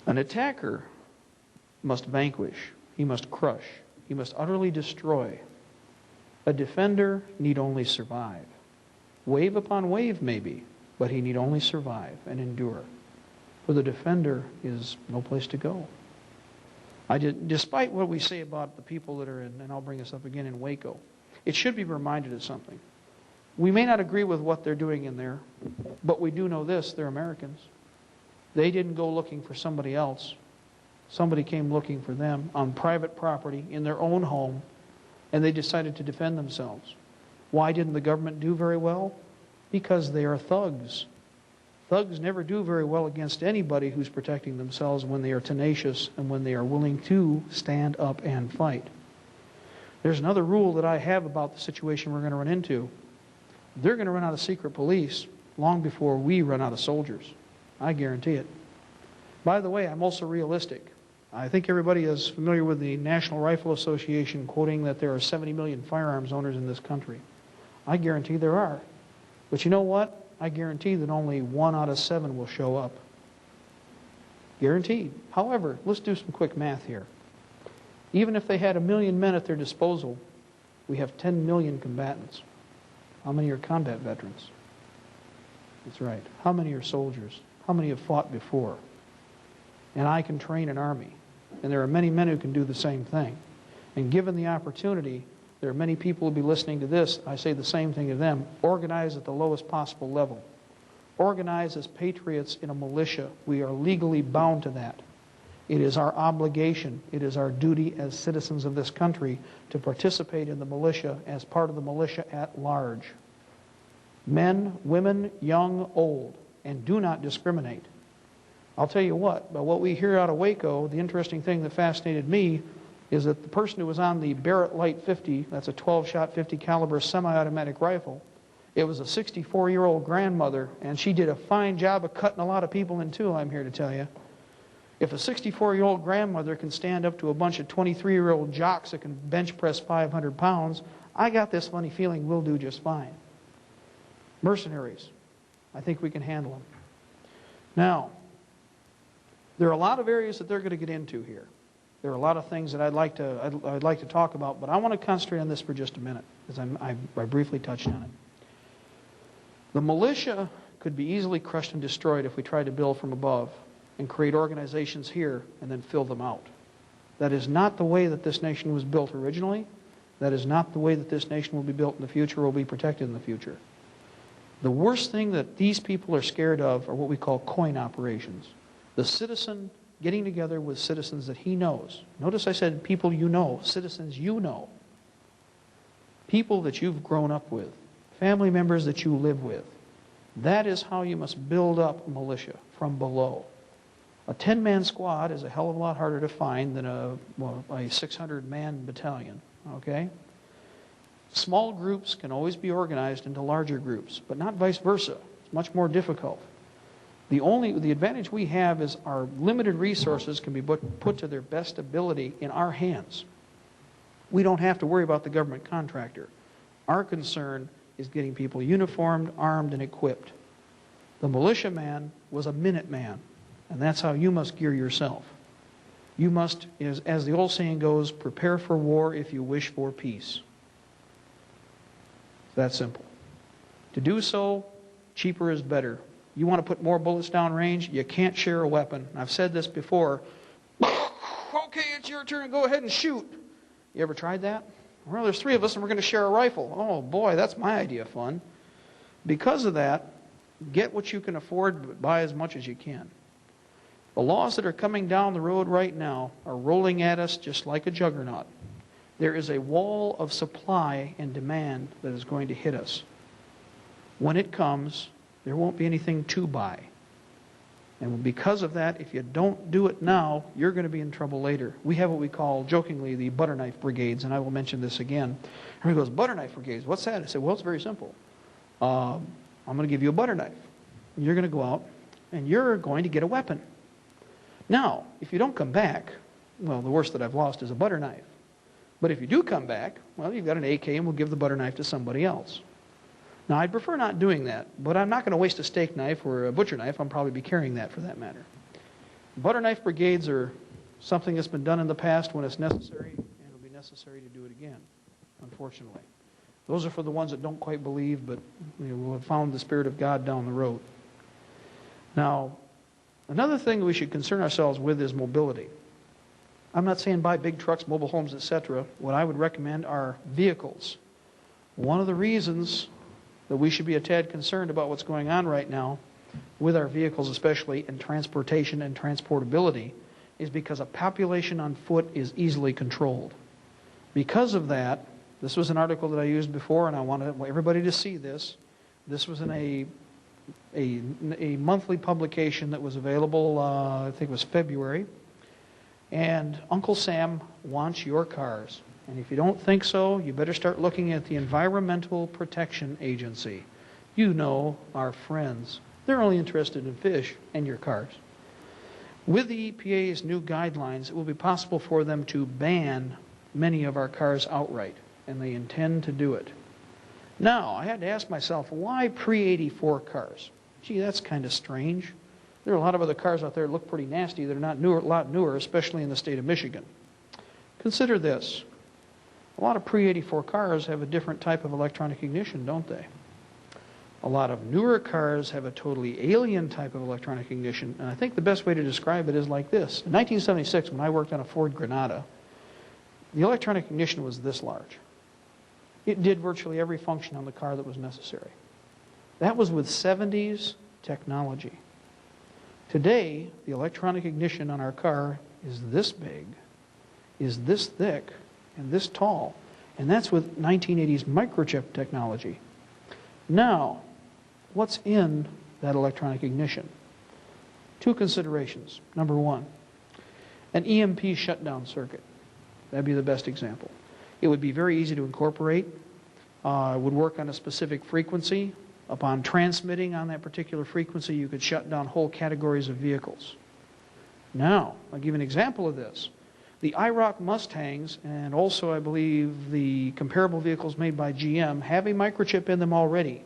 An attacker must vanquish. He must crush. He must utterly destroy. A defender need only survive. Wave upon wave, maybe, but he need only survive and endure. For the defender is no place to go. Despite what we say about the people that are in, and I'll bring this up again, in Waco, it should be reminded of something. We may not agree with what they're doing in there, but we do know this, they're Americans. They didn't go looking for somebody else. Somebody came looking for them on private property, in their own home, and they decided to defend themselves. Why didn't the government do very well? Because they are thugs. Thugs never do very well against anybody who's protecting themselves when they are tenacious and when they are willing to stand up and fight. There's another rule that I have about the situation we're going to run into. They're going to run out of secret police long before we run out of soldiers. I guarantee it. By the way, I'm also realistic. I think everybody is familiar with the National Rifle Association quoting that there are 70 million firearms owners in this country. I guarantee there are. But you know what? I guarantee that only 1 out of 7 will show up. Guaranteed. However, let's do some quick math here. Even if they had 1 million men at their disposal, we have 10 million combatants. How many are combat veterans? That's right. How many are soldiers? How many have fought before? And I can train an army. And there are many men who can do the same thing. And given the opportunity, there are many people who will be listening to this. I say the same thing to them. Organize at the lowest possible level. Organize as patriots in a militia. We are legally bound to that. It is our obligation, it is our duty as citizens of this country to participate in the militia as part of the militia at large. Men, women, young, old, and do not discriminate. I'll tell you what, by what we hear out of Waco, the interesting thing that fascinated me is that the person who was on the Barrett Light 50, that's a 12-shot 50 caliber semi-automatic rifle, it was a 64-year-old grandmother, and she did a fine job of cutting a lot of people in two, I'm here to tell you. If a 64-year-old grandmother can stand up to a bunch of 23-year-old jocks that can bench press 500 pounds, I got this funny feeling we'll do just fine. Mercenaries, I think we can handle them. Now, there are a lot of areas that they're going to get into here. There are a lot of things that I'd like to talk about, but I want to concentrate on this for just a minute, because I briefly touched on it. The militia could be easily crushed and destroyed if we tried to build from above and create organizations here and then fill them out. That is not the way that this nation was built originally. That is not the way that this nation will be built in the future or will be protected in the future. The worst thing that these people are scared of are what we call coin operations. The citizen getting together with citizens that he knows. Notice I said people you know, citizens you know. People that you've grown up with. Family members that you live with. That is how you must build up a militia, from below. A 10-man squad is a hell of a lot harder to find than a 600-man battalion, okay? Small groups can always be organized into larger groups, but not vice versa. It's much more difficult. The advantage we have is our limited resources can be put to their best ability in our hands. We don't have to worry about the government contractor. Our concern is getting people uniformed, armed, and equipped. The militiaman was a Minuteman. And that's how you must gear yourself. You must, as the old saying goes, prepare for war if you wish for peace. It's that simple. To do so, cheaper is better. You want to put more bullets down range, you can't share a weapon. I've said this before. Okay, it's your turn, go ahead and shoot. You ever tried that? Well, there's 3 of us and we're going to share a rifle. Oh boy, that's my idea of fun. Because of that, get what you can afford, but buy as much as you can. The laws that are coming down the road right now are rolling at us just like a juggernaut. There is a wall of supply and demand that is going to hit us. When it comes, there won't be anything to buy. And because of that, if you don't do it now, you're going to be in trouble later. We have what we call, jokingly, the butter knife brigades, and I will mention this again. Everybody goes, butter knife brigades, what's that? I said, well, it's very simple. I'm going to give you a butter knife. You're going to go out, and you're going to get a weapon. Now, if you don't come back, well, the worst that I've lost is a butter knife. But if you do come back, well, you've got an AK and we'll give the butter knife to somebody else. Now, I'd prefer not doing that, but I'm not going to waste a steak knife or a butcher knife. I'll probably be carrying that for that matter. Butter knife brigades are something that's been done in the past when it's necessary, and it'll be necessary to do it again, unfortunately. Those are for the ones that don't quite believe, but will have found the Spirit of God down the road. Now, another thing that we should concern ourselves with is mobility. I'm not saying buy big trucks, mobile homes, etc. What I would recommend are vehicles. One of the reasons that we should be a tad concerned about what's going on right now with our vehicles, especially in transportation and transportability, is because a population on foot is easily controlled. Because of that, this was an article that I used before, and I wanted everybody to see this. This was in a monthly publication that was available, I think it was February. And Uncle Sam wants your cars. And if you don't think so, you better start looking at the Environmental Protection Agency. You know, our friends. They're only interested in fish and your cars. With the EPA's new guidelines, it will be possible for them to ban many of our cars outright, and they intend to do it. Now, I had to ask myself, why pre-84 cars? Gee, that's kind of strange. There are a lot of other cars out there that look pretty nasty that are not newer, a lot newer, especially in the state of Michigan. Consider this. A lot of pre-84 cars have a different type of electronic ignition, don't they? A lot of newer cars have a totally alien type of electronic ignition, and I think the best way to describe it is like this. In 1976, when I worked on a Ford Granada, the electronic ignition was this large. It did virtually every function on the car that was necessary. That was with 70s technology. Today, the electronic ignition on our car is this big, is this thick, and this tall, and that's with 1980s microchip technology. Now, what's in that electronic ignition? Two considerations. Number one, an EMP shutdown circuit. That'd be the best example. It would be very easy to incorporate. It would work on a specific frequency. Upon transmitting on that particular frequency, you could shut down whole categories of vehicles. Now, I'll give you an example of this. The IROC Mustangs, and also I believe the comparable vehicles made by GM, have a microchip in them already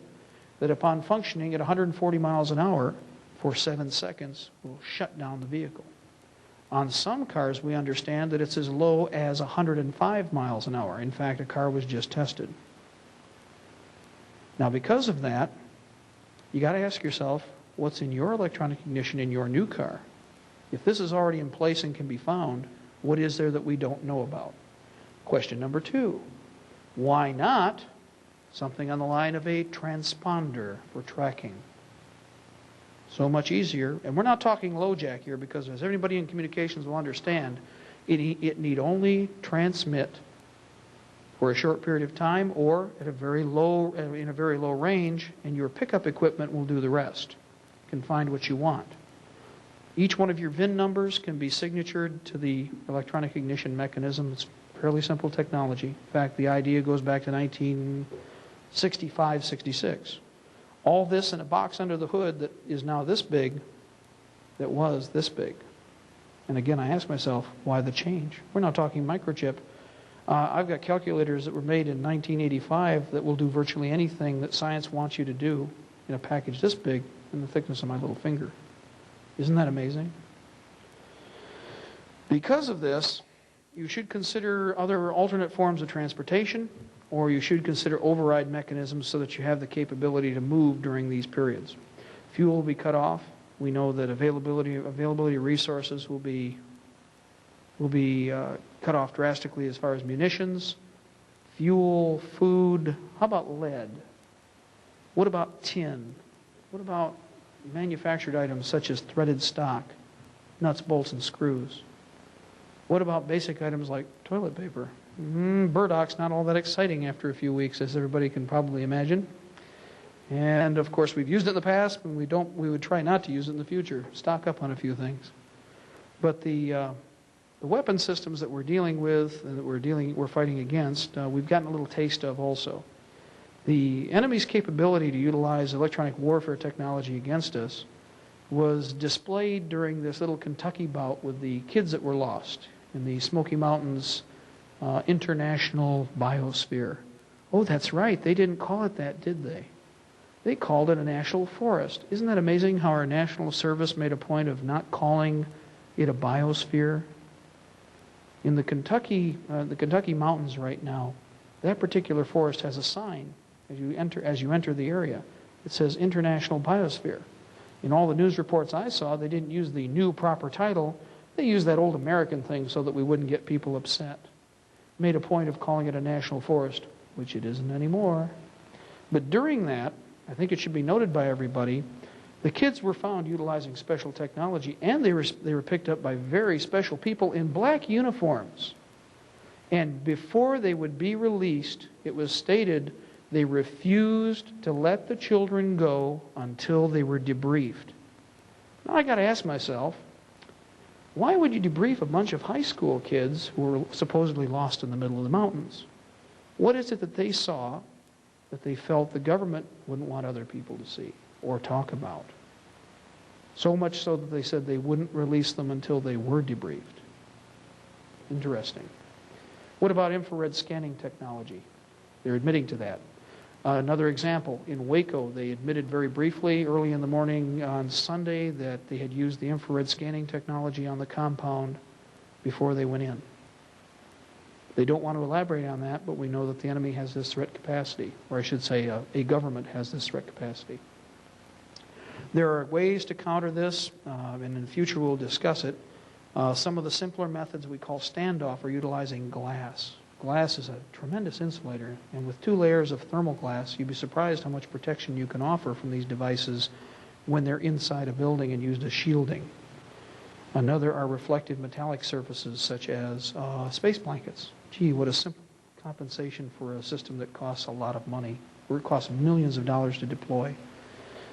that upon functioning at 140 miles an hour for 7 seconds will shut down the vehicle. On some cars, we understand that it's as low as 105 miles an hour. In fact, a car was just tested. Now, because of that, you got to ask yourself, what's in your electronic ignition in your new car? If this is already in place and can be found, what is there that we don't know about? Question number two, why not something on the line of a transponder for tracking? So much easier, and we're not talking low jack here because as everybody in communications will understand, it need only transmit for a short period of time or at a very low, in a very low range, and your pickup equipment will do the rest. You can find what you want. Each one of your VIN numbers can be signatured to the electronic ignition mechanism. It's fairly simple technology. In fact, the idea goes back to 1965, 66. All this in a box under the hood that is now this big, that was this big. And again, I ask myself, why the change? We're not talking microchip. I've got calculators that were made in 1985 that will do virtually anything that science wants you to do in a package this big in the thickness of my little finger. Isn't that amazing? Because of this, you should consider other alternate forms of transportation, or you should consider override mechanisms so that you have the capability to move during these periods. Fuel will be cut off. We know that availability of resources will be cut off drastically as far as munitions, fuel, food. How about lead? What about tin? What about manufactured items such as threaded stock, nuts, bolts, and screws? What about basic items like toilet paper? Burdoc's not all that exciting after a few weeks, as everybody can probably imagine. And of course, we've used it in the past, and we would try not to use it in the future. Stock up on a few things. But the weapon systems that we're dealing with and that we're fighting against, we've gotten a little taste of also. The enemy's capability to utilize electronic warfare technology against us was displayed during this little Kentucky bout with the kids that were lost in the Smoky Mountains International Biosphere. Oh, that's right. They didn't call it that, did they? They called it a national forest. Isn't that amazing how our national service made a point of not calling it a biosphere? In the Kentucky mountains right now, that particular forest has a sign as you enter the area. It says International Biosphere. In all the news reports I saw, they didn't use the new proper title. They used that old American thing so that we wouldn't get people upset. Made a point of calling it a national forest, which it isn't anymore. But during that, I think it should be noted by everybody, the kids were found utilizing special technology, and they were picked up by very special people in black uniforms. And before they would be released, it was stated they refused to let the children go until they were debriefed. Now I got to ask myself, why would you debrief a bunch of high school kids who were supposedly lost in the middle of the mountains? What is it that they saw that they felt the government wouldn't want other people to see or talk about? So much so that they said they wouldn't release them until they were debriefed. Interesting. What about infrared scanning technology? They're admitting to that. Another example, in Waco, they admitted very briefly early in the morning on Sunday that they had used the infrared scanning technology on the compound before they went in. They don't want to elaborate on that, but we know that the enemy has this threat capacity, or I should say a government has this threat capacity. There are ways to counter this, and in the future we'll discuss it. Some of the simpler methods we call standoff are utilizing glass. Glass is a tremendous insulator, and with 2 layers of thermal glass, you'd be surprised how much protection you can offer from these devices when they're inside a building and used as shielding. Another are reflective metallic surfaces such as space blankets. Gee, what a simple compensation for a system that costs a lot of money, or it costs millions of dollars to deploy.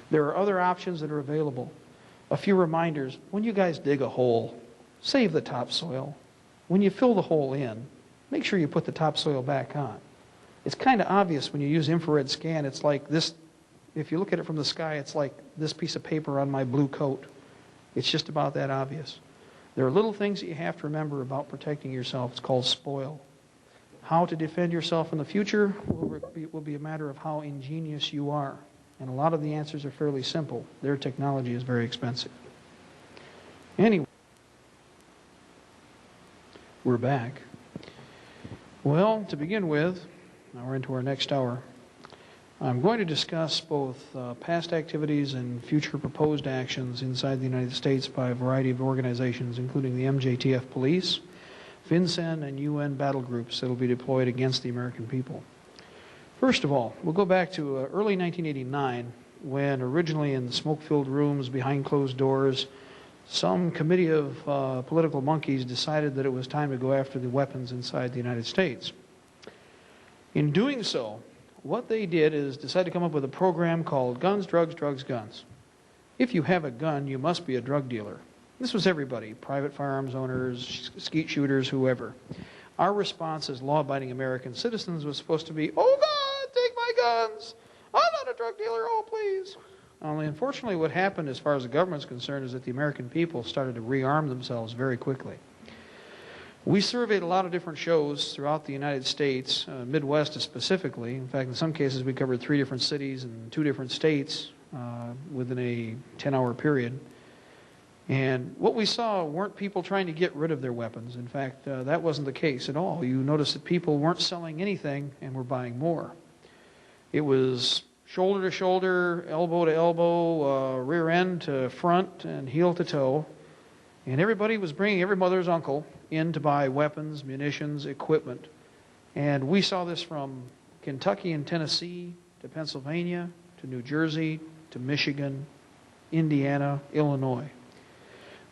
There are other options that are available. A few reminders: when you guys dig a hole, save the topsoil. When you fill the hole in, make sure you put the topsoil back on. It's kind of obvious when you use infrared scan. It's like this, if you look at it from the sky, it's like this piece of paper on my blue coat. It's just about that obvious. There are little things that you have to remember about protecting yourself. It's called spoil. How to defend yourself in the future will be a matter of how ingenious you are. And a lot of the answers are fairly simple. Their technology is very expensive. Anyway, we're back. Well, to begin with, now we're into our next hour, I'm going to discuss both past activities and future proposed actions inside the United States by a variety of organizations, including the MJTF Police, FinCEN, and UN battle groups that will be deployed against the American people. First of all, we'll go back to early 1989, when originally in smoke-filled rooms behind closed doors, some committee of political monkeys decided that it was time to go after the weapons inside the United States. In doing so, what they did is decide to come up with a program called Guns, Drugs, Drugs, Guns. If you have a gun, you must be a drug dealer. This was everybody: private firearms owners, skeet shooters, whoever. Our response as law-abiding American citizens was supposed to be, "Oh God, take my guns! I'm not a drug dealer, oh please!" Only unfortunately what happened as far as the government's concerned is that the American people started to rearm themselves very quickly. We surveyed a lot of different shows throughout the United States, Midwest specifically. In fact, in some cases we covered 3 different cities and 2 different states within a 10-hour period. And what we saw weren't people trying to get rid of their weapons. In fact, that wasn't the case at all. You notice that people weren't selling anything and were buying more. It was shoulder to shoulder, elbow to elbow, rear end to front, and heel to toe. And everybody was bringing every mother's uncle in to buy weapons, munitions, equipment. And we saw this from Kentucky and Tennessee to Pennsylvania to New Jersey to Michigan, Indiana, Illinois.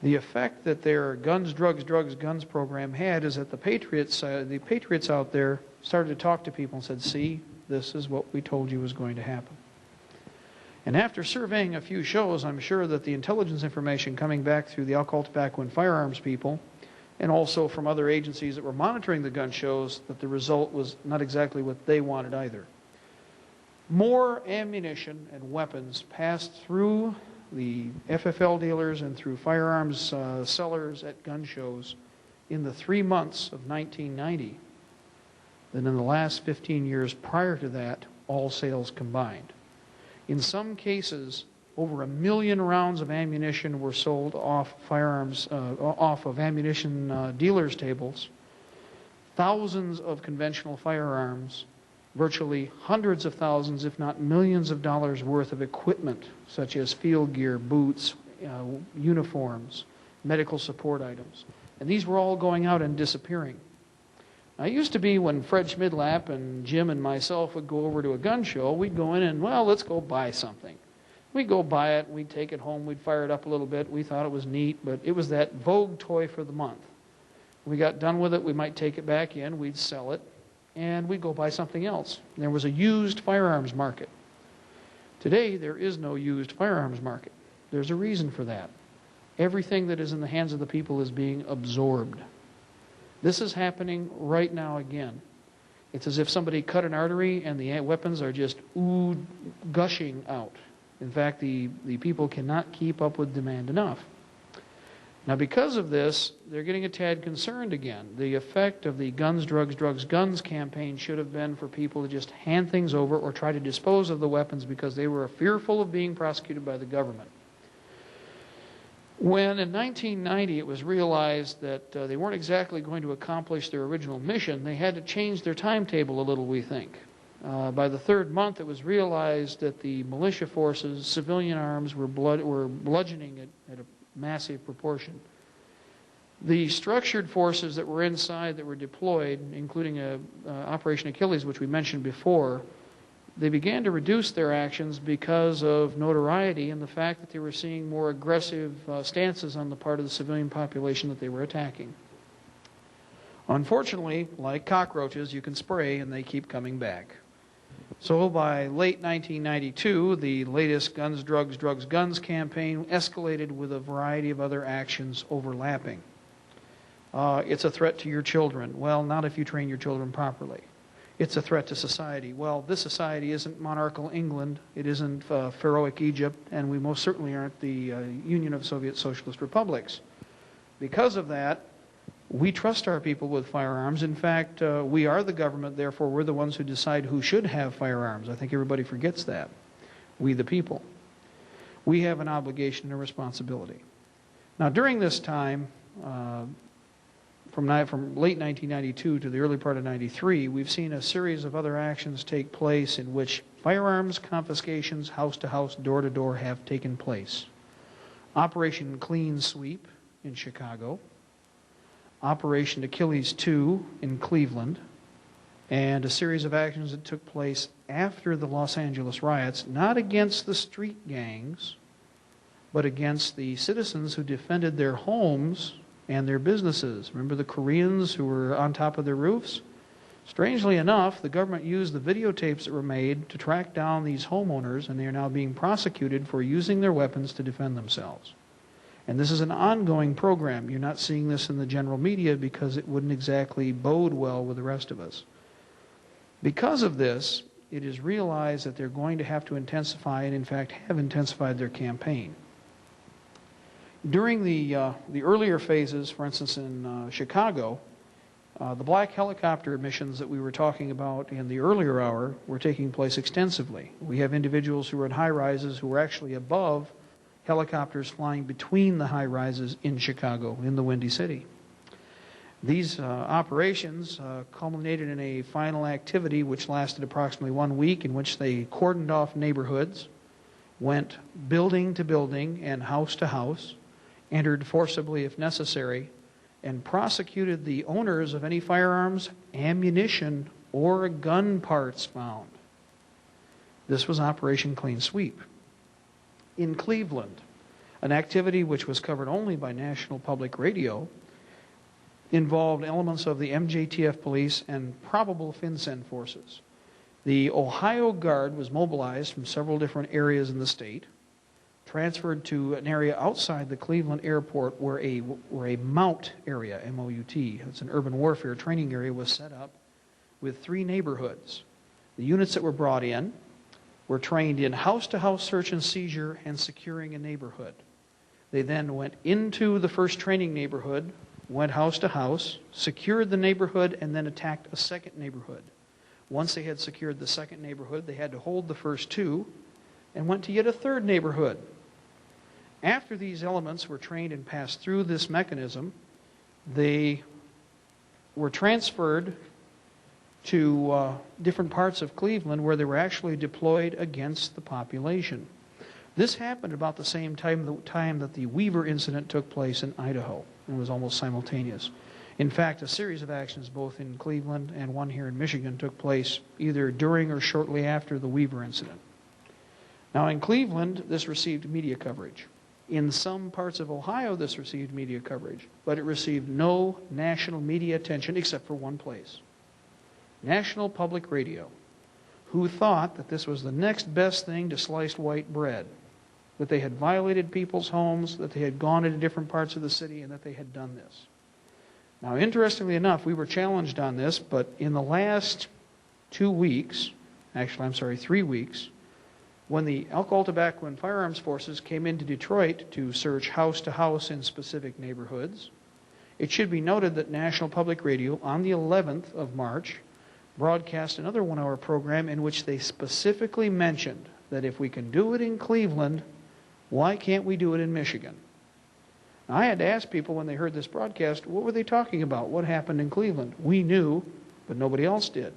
The effect that their Guns, Drugs, Drugs, Guns program had is that the patriots out there started to talk to people and said, "See, this is what we told you was going to happen." And after surveying a few shows, I'm sure that the intelligence information coming back through the alcohol, tobacco, and firearms people, and also from other agencies that were monitoring the gun shows, that the result was not exactly what they wanted either. More ammunition and weapons passed through the FFL dealers and through firearms sellers at gun shows in the 3 months of 1990 than in the last 15 years prior to that, all sales combined. In some cases, over 1 million rounds of ammunition were sold off off of ammunition dealers' tables, thousands of conventional firearms, virtually hundreds of thousands, if not millions of dollars worth of equipment, such as field gear, boots, uniforms, medical support items. And these were all going out and disappearing. Now, it used to be when Fred Schmidlap and Jim and myself would go over to a gun show, we'd go in and, well, let's go buy something. We'd go buy it, we'd take it home, we'd fire it up a little bit, we thought it was neat, but it was that vogue toy for the month. We got done with it, we might take it back in, we'd sell it, and we'd go buy something else. There was a used firearms market. Today, there is no used firearms market. There's a reason for that. Everything that is in the hands of the people is being absorbed. This is happening right now again. It's as if somebody cut an artery and the weapons are just gushing out. In fact, the people cannot keep up with demand enough. Now, because of this, they're getting a tad concerned again. The effect of the Guns, Drugs, Drugs, Guns campaign should have been for people to just hand things over or try to dispose of the weapons because they were fearful of being prosecuted by the government. When in 1990 it was realized that they weren't exactly going to accomplish their original mission, they had to change their timetable a little, we think. By the third month, it was realized that the militia forces, civilian arms, were bludgeoning at a massive proportion. The structured forces that were inside that were deployed, including Operation Achilles, which we mentioned before, they began to reduce their actions because of notoriety and the fact that they were seeing more aggressive stances on the part of the civilian population that they were attacking. Unfortunately, like cockroaches, you can spray and they keep coming back. So by late 1992, the latest Guns, Drugs, Drugs, Guns campaign escalated with a variety of other actions overlapping. It's a threat to your children. Well, not if you train your children properly. It's a threat to society. Well, this society isn't monarchical England, it isn't pharaohic Egypt, and we most certainly aren't the Union of Soviet Socialist Republics. Because of that, we trust our people with firearms. In fact, we are the government, therefore we're the ones who decide who should have firearms. I think everybody forgets that. We the people. We have an obligation and a responsibility. Now during this time, from late 1992 to the early part of 93, we've seen a series of other actions take place in which firearms confiscations, house to house, door to door, have taken place. Operation Clean Sweep in Chicago, Operation Achilles 2 in Cleveland, and a series of actions that took place after the Los Angeles riots, not against the street gangs, but against the citizens who defended their homes and their businesses. Remember the Koreans who were on top of their roofs? Strangely enough, the government used the videotapes that were made to track down these homeowners, and they are now being prosecuted for using their weapons to defend themselves. And this is an ongoing program. You're not seeing this in the general media because it wouldn't exactly bode well with the rest of us. Because of this, it is realized that they're going to have to intensify, and in fact have intensified their campaign. During the earlier phases, for instance in Chicago, the black helicopter missions that we were talking about in the earlier hour were taking place extensively. We have individuals who were in high-rises who were actually above helicopters flying between the high-rises in Chicago, in the Windy City. These operations culminated in a final activity which lasted approximately 1 week, in which they cordoned off neighborhoods, went building to building and house to house, entered forcibly if necessary, and prosecuted the owners of any firearms, ammunition, or gun parts found. This was Operation Clean Sweep. In Cleveland, an activity which was covered only by National Public Radio involved elements of the MJTF police and probable FinCEN forces. The Ohio Guard was mobilized from several different areas in the state, transferred to an area outside the Cleveland airport where a MOUT area, M-O-U-T, it's an urban warfare training area, was set up with 3 neighborhoods. The units that were brought in were trained in house-to-house search and seizure and securing a neighborhood. They then went into the first training neighborhood, went house to house, secured the neighborhood, and then attacked a second neighborhood. Once they had secured the second neighborhood, they had to hold the first 2 and went to yet a third neighborhood. After these elements were trained and passed through this mechanism, they were transferred to different parts of Cleveland where they were actually deployed against the population. This happened about the same time that the Weaver incident took place in Idaho. It was almost simultaneous. In fact, a series of actions both in Cleveland and one here in Michigan took place either during or shortly after the Weaver incident. Now in Cleveland, this received media coverage. In some parts of Ohio, this received media coverage, but it received no national media attention except for one place. National Public Radio, who thought that this was the next best thing to sliced white bread, that they had violated people's homes, that they had gone into different parts of the city, and that they had done this. Now, interestingly enough, we were challenged on this, but in the last 2 weeks, actually, I'm sorry, 3 weeks, when the alcohol, tobacco, and firearms forces came into Detroit to search house to house in specific neighborhoods, it should be noted that National Public Radio, on the 11th of March, broadcast another 1-hour program in which they specifically mentioned that if we can do it in Cleveland, why can't we do it in Michigan? Now, I had to ask people when they heard this broadcast, what were they talking about? What happened in Cleveland? We knew, but nobody else did.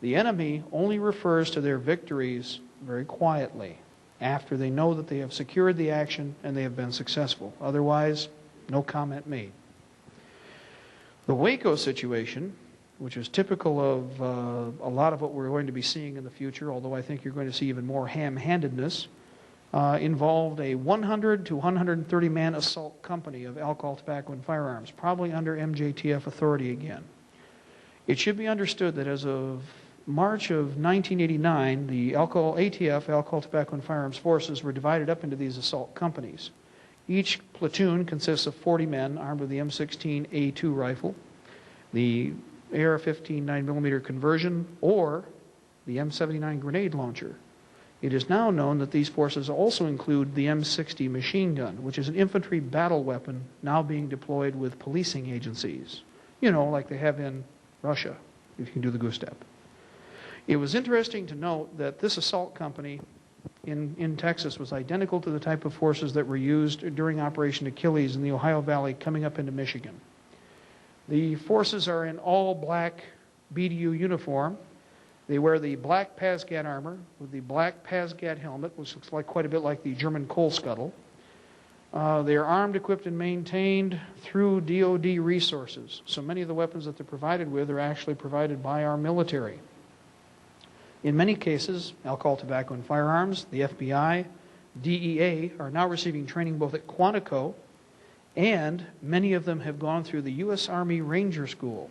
The enemy only refers to their victories very quietly after they know that they have secured the action and they have been successful. Otherwise, no comment made. The Waco situation, which is typical of a lot of what we're going to be seeing in the future, although I think you're going to see even more ham-handedness, involved a 100 to 130 man assault company of alcohol, tobacco, and firearms, probably under MJTF authority again. It should be understood that as of March of 1989, the ATF, Alcohol, Tobacco, and Firearms Forces, were divided up into these assault companies. Each platoon consists of 40 men armed with the M16A2 rifle, the AR-15 9mm conversion, or the M79 grenade launcher. It is now known that these forces also include the M60 machine gun, which is an infantry battle weapon now being deployed with policing agencies. You know, like they have in Russia, if you can do the goose step. It was interesting to note that this assault company in Texas was identical to the type of forces that were used during Operation Achilles in the Ohio Valley coming up into Michigan. The forces are in all black BDU uniform. They wear the black Pazgat armor with the black Pazgat helmet, which looks like quite a bit like the German coal scuttle. They are armed, equipped, and maintained through DoD resources. So many of the weapons that they're provided with are actually provided by our military. In many cases, alcohol, tobacco, and firearms, the FBI, DEA are now receiving training both at Quantico, and many of them have gone through the U.S. Army Ranger School.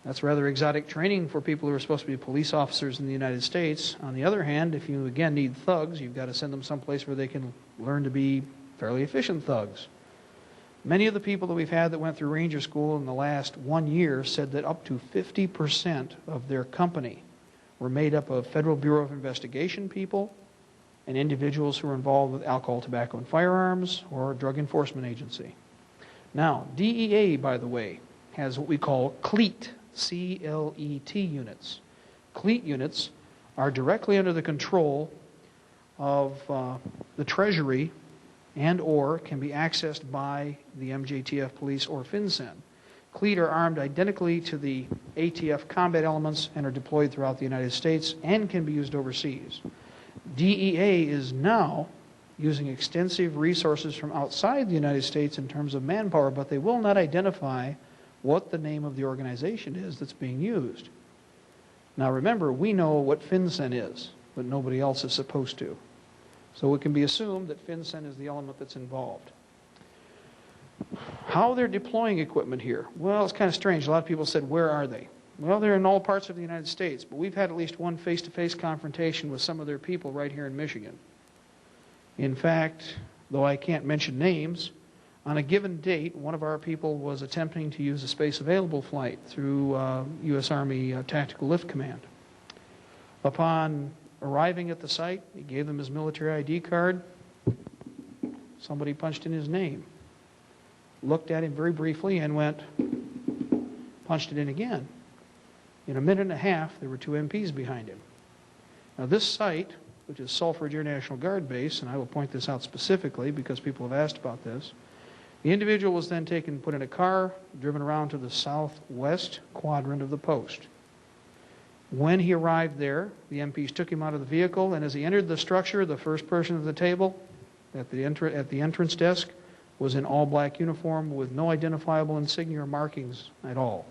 That's rather exotic training for people who are supposed to be police officers in the United States. On the other hand, if you again need thugs, you've got to send them someplace where they can learn to be fairly efficient thugs. Many of the people that we've had that went through Ranger School in the last 1 year said that up to 50% of their company were made up of Federal Bureau of Investigation people and individuals who are involved with alcohol, tobacco, and firearms or a drug enforcement agency. Now, DEA, by the way, has what we call CLEAT, C-L-E-T units. CLEAT units are directly under the control of the Treasury and or can be accessed by the MJTF police or FinCEN. CLEAT are armed identically to the ATF combat elements and are deployed throughout the United States and can be used overseas. DEA is now using extensive resources from outside the United States in terms of manpower, but they will not identify what the name of the organization is that's being used. Now remember, we know what FinCEN is, but nobody else is supposed to. So it can be assumed that FinCEN is the element that's involved. How they're deploying equipment here? Well, it's kind of strange. A lot of people said, where are they? Well, they're in all parts of the United States, but we've had at least one face-to-face confrontation with some of their people right here in Michigan. In fact, though I can't mention names, on a given date, one of our people was attempting to use a space available flight through U.S. Army Tactical Lift Command. Upon arriving at the site, he gave them his military ID card. Somebody punched in his name. Looked at him very briefly and went, punched it in again. In a minute and a half, there were two MPs behind him. Now this site, which is Sulphur Air National Guard Base, and I will point this out specifically because people have asked about this, the individual was then taken, put in a car, driven around to the southwest quadrant of the post. When he arrived there, the MPs took him out of the vehicle, and as he entered the structure, the first person at the table, at the entrance desk, was in all black uniform with no identifiable insignia or markings at all.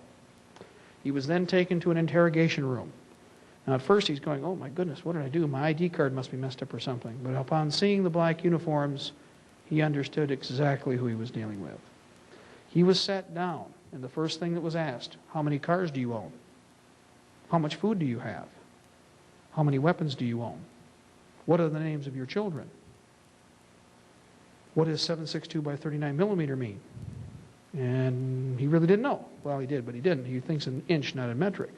He was then taken to an interrogation room. Now at first he's going, oh my goodness, what did I do? My ID card must be messed up or something. But upon seeing the black uniforms, he understood exactly who he was dealing with. He was sat down, and the first thing that was asked, how many cars do you own? How much food do you have? How many weapons do you own? What are the names of your children? What does 7.62 by 39 millimeter mean? And he really didn't know. Well, he did, but he didn't. He thinks in inch, not in metric.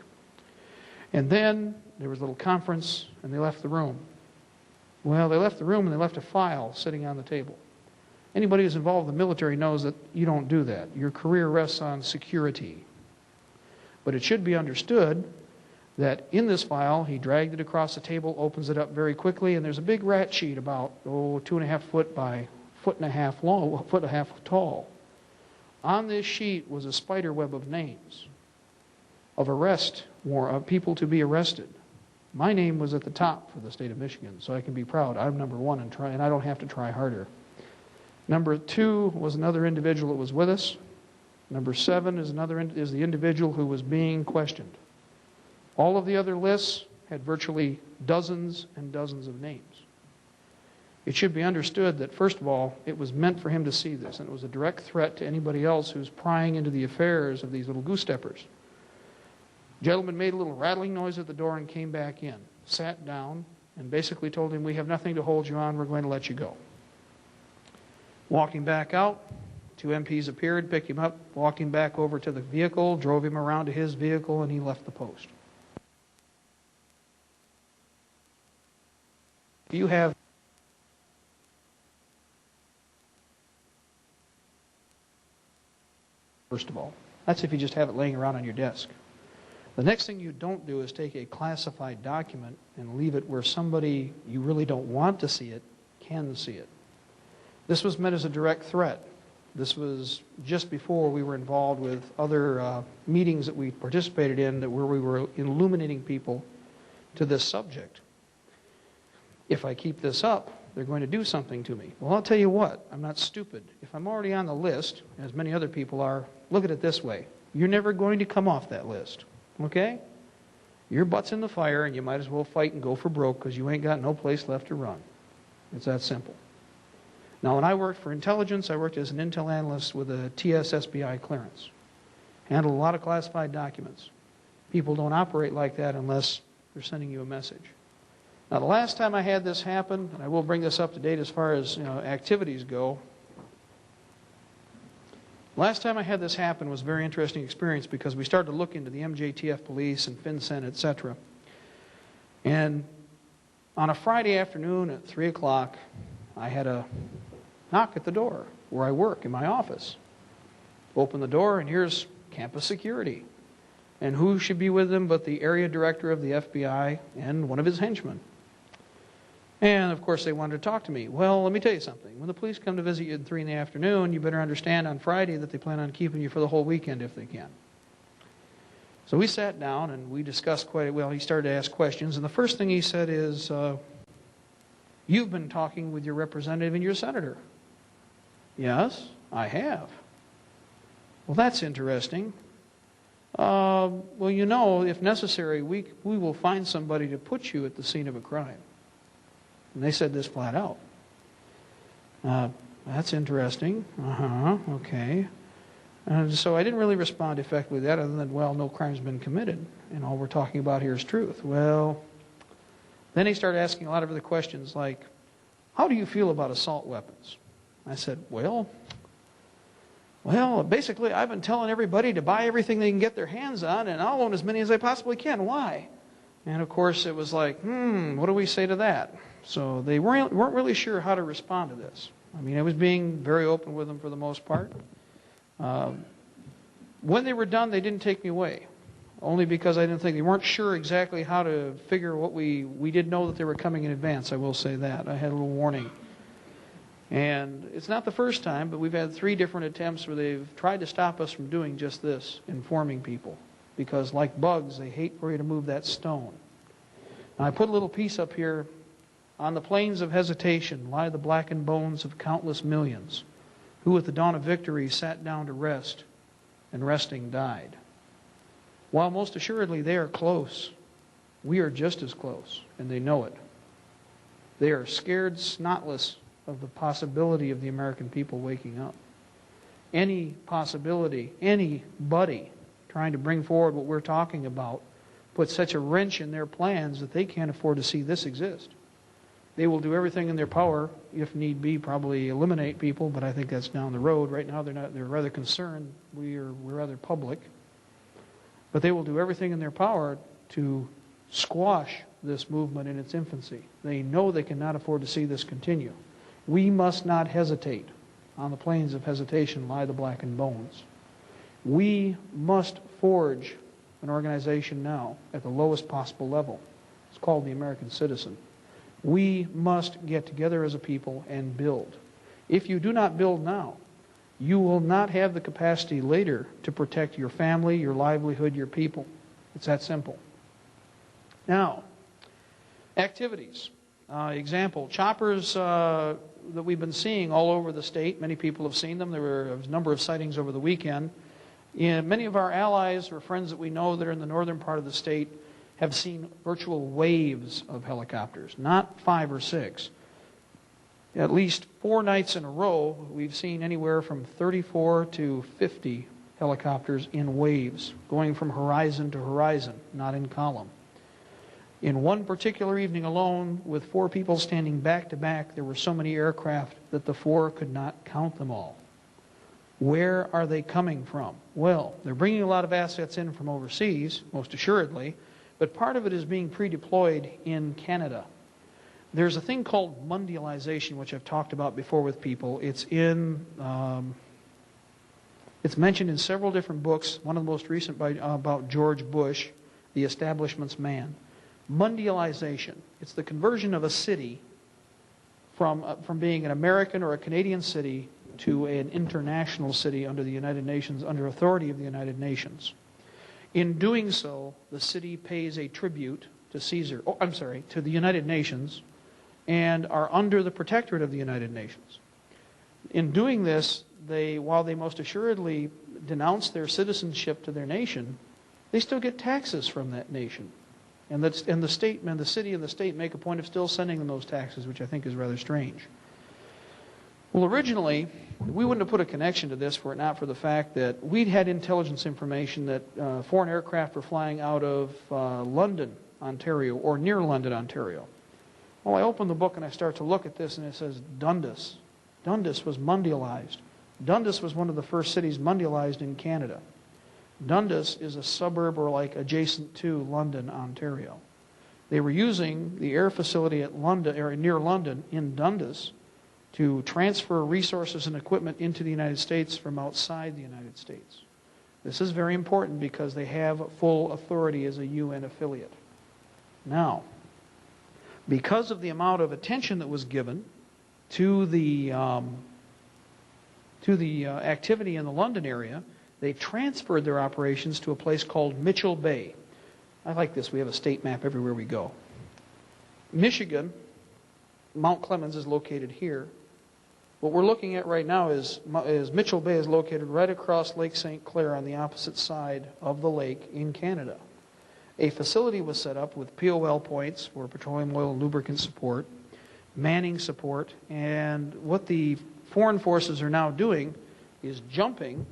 And then there was a little conference, and they left the room. Well, they left the room, and they left a file sitting on the table. Anybody who's involved in the military knows that you don't do that. Your career rests on security. But it should be understood that in this file, he dragged it across the table, opens it up very quickly, and there's a big rat sheet about, 2.5 foot by foot and a half long, a foot and a half tall. On this sheet was a spider web of names, of of people to be arrested. My name was at the top for the state of Michigan, so I can be proud. I'm number one and I don't have to try harder. Number 2 was another individual that was with us. Number 7 is the individual who was being questioned. All of the other lists had virtually dozens and dozens of names. It should be understood that, first of all, it was meant for him to see this, and it was a direct threat to anybody else who's prying into the affairs of these little goose-steppers. Gentleman made a little rattling noise at the door and came back in, sat down, and basically told him, "We have nothing to hold you on, we're going to let you go." Walking back out, 2 MPs appeared, picked him up, walked him back over to the vehicle, drove him around to his vehicle, and he left the post. You have first of all. That's if you just have it laying around on your desk. The next thing you don't do is take a classified document and leave it where somebody you really don't want to see it can see it. This was meant as a direct threat. This was just before we were involved with other meetings that we participated in where we were illuminating people to this subject. If I keep this up, they're going to do something to me. Well, I'll tell you what, I'm not stupid. If I'm already on the list, as many other people are, look at it this way. You're never going to come off that list, okay? Your butt's in the fire, and you might as well fight and go for broke because you ain't got no place left to run. It's that simple. Now, when I worked for intelligence, I worked as an intel analyst with a TS-SBI clearance. Handled a lot of classified documents. People don't operate like that unless they're sending you a message. Now, the last time I had this happen, and I will bring this up to date as far as activities go, last time I had this happen was a very interesting experience because we started to look into the MJTF police and FinCEN, etc. And on a Friday afternoon at 3 o'clock, I had a knock at the door where I work in my office. Open the door, and here's campus security. And who should be with them but the area director of the FBI and one of his henchmen. And, of course, they wanted to talk to me. Well, let me tell you something. When the police come to visit you at 3 in the afternoon, you better understand on Friday that they plan on keeping you for the whole weekend if they can. So we sat down and we discussed quite well. He started to ask questions. And the first thing he said is, "You've been talking with your representative and your senator." "Yes, I have." "Well, that's interesting. Well, if necessary, we will find somebody to put you at the scene of a crime." And they said this flat out. That's interesting. Okay. And so I didn't really respond effectively to that other than, well, no crime's been committed, and all we're talking about here is truth. Well, then he started asking a lot of other questions like, "How do you feel about assault weapons?" I said, well, basically, I've been telling everybody to buy everything they can get their hands on, and I'll own as many as I possibly can. Why? And, of course, it was like, what do we say to that? So they weren't really sure how to respond to this. I mean, I was being very open with them for the most part. When they were done, they didn't take me away, only because I didn't think they weren't sure exactly how to figure what we did know that they were coming in advance, I will say that. I had a little warning. And it's not the first time, but we've had 3 different attempts where they've tried to stop us from doing just this, informing people. Because like bugs, they hate for you to move that stone. Now, I put a little piece up here. "On the plains of hesitation lie the blackened bones of countless millions, who at the dawn of victory sat down to rest, and resting died. While most assuredly they are close, we are just as close, and they know it. They are scared snotless of the possibility of the American people waking up. Any possibility, anybody trying to bring forward what we're talking about puts such a wrench in their plans that they can't afford to see this exist. They will do everything in their power, if need be, probably eliminate people, but I think that's down the road. Right now they're rather concerned. We're rather public. But they will do everything in their power to squash this movement in its infancy. They know they cannot afford to see this continue. We must not hesitate. On the plains of hesitation lie the blackened bones. We must forge an organization now at the lowest possible level. It's called the American citizen. We must get together as a people and build. If you do not build now, you will not have the capacity later to protect your family, your livelihood, your people. It's that simple. Now, activities. Example, choppers that we've been seeing all over the state. Many people have seen them. There were a number of sightings over the weekend. Many of our allies or friends that we know that are in the northern part of the state have seen virtual waves of helicopters, not 5 or 6. At least 4 nights in a row, we've seen anywhere from 34 to 50 helicopters in waves, going from horizon to horizon, not in column. In one particular evening alone, with 4 people standing back to back, there were so many aircraft that the 4 could not count them all. Where are they coming from? Well, they're bringing a lot of assets in from overseas, most assuredly, but part of it is being pre-deployed in Canada. There's a thing called mondialization, which I've talked about before with people. It's mentioned in several different books, one of the most recent about George Bush, The Establishment's Man. Mondialization. It's the conversion of a city from being an American or a Canadian city to an international city under the United Nations, under authority of the United Nations. In doing so, the city pays a tribute to to the United Nations, and are under the protectorate of the United Nations. In doing this, while they most assuredly denounce their citizenship to their nation, they still get taxes from that nation. And the city and the state make a point of still sending them those taxes, which I think is rather strange. Well, originally, we wouldn't have put a connection to this were it not for the fact that we'd had intelligence information that foreign aircraft were flying out of London, Ontario, or near London, Ontario. Well, I open the book and I start to look at this, and it says Dundas. Dundas was mondialized. Dundas was one of the first cities mondialized in Canada. Dundas is a suburb or like adjacent to London, Ontario. They were using the air facility at London, or near London, in Dundas, to transfer resources and equipment into the United States from outside the United States. This is very important because they have full authority as a UN affiliate. Now, because of the amount of attention that was given to the activity in the London area, they transferred their operations to a place called Mitchell Bay. I like this. We have a state map everywhere we go. Michigan, Mount Clemens is located here. What we're looking at right now is Mitchell Bay is located right across Lake St. Clair on the opposite side of the lake in Canada. A facility was set up with POL points for petroleum, oil, and lubricant support, manning support, and what the foreign forces are now doing is jumping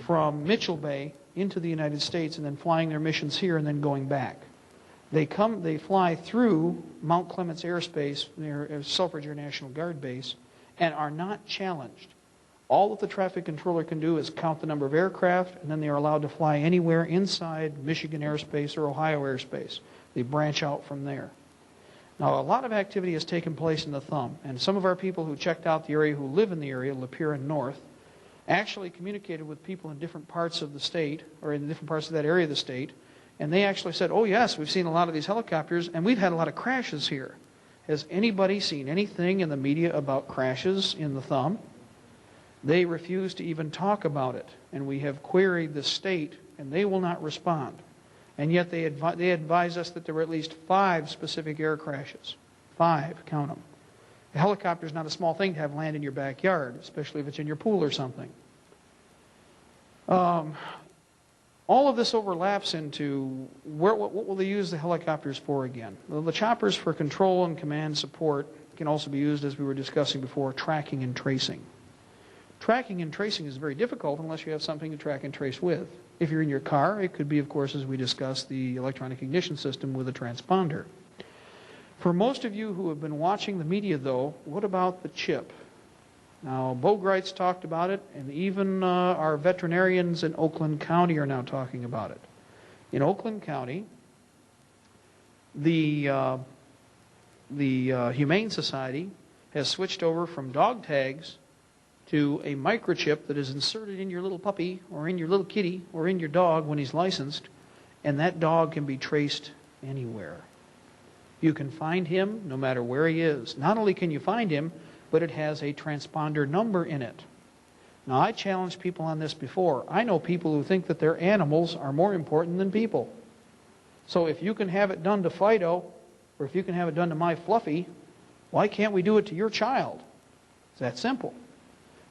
from Mitchell Bay into the United States and then flying their missions here and then going back. They fly through Mount Clemens airspace near Selfridge Air National Guard Base and are not challenged. All that the traffic controller can do is count the number of aircraft, and then they are allowed to fly anywhere inside Michigan airspace or Ohio airspace. They branch out from there. Now, a lot of activity has taken place in the Thumb, and some of our people who checked out the area, who live in the area, Lapeer and North, actually communicated with people in different parts of the state, or in different parts of that area of the state, and they actually said, oh yes, we've seen a lot of these helicopters, and we've had a lot of crashes here. Has anybody seen anything in the media about crashes in the Thumb? They refuse to even talk about it, and we have queried the state, and they will not respond. And yet they advise us that there were at least 5 specific air crashes. 5, count them. A helicopter is not a small thing to have land in your backyard, especially if it's in your pool or something. All of this overlaps into what will they use the helicopters for again? Well, the choppers for control and command support can also be used, as we were discussing before, tracking and tracing. Tracking and tracing is very difficult unless you have something to track and trace with. If you're in your car, it could be, of course, as we discussed, the electronic ignition system with a transponder. For most of you who have been watching the media, though, what about the chip? Now, Bogreit's talked about it, and even our veterinarians in Oakland County are now talking about it. In Oakland County, the Humane Society has switched over from dog tags to a microchip that is inserted in your little puppy or in your little kitty or in your dog when he's licensed, and that dog can be traced anywhere. You can find him no matter where he is. Not only can you find him, but it has a transponder number in it. Now, I challenged people on this before. I know people who think that their animals are more important than people. So if you can have it done to Fido, or if you can have it done to my Fluffy, why can't we do it to your child? It's that simple.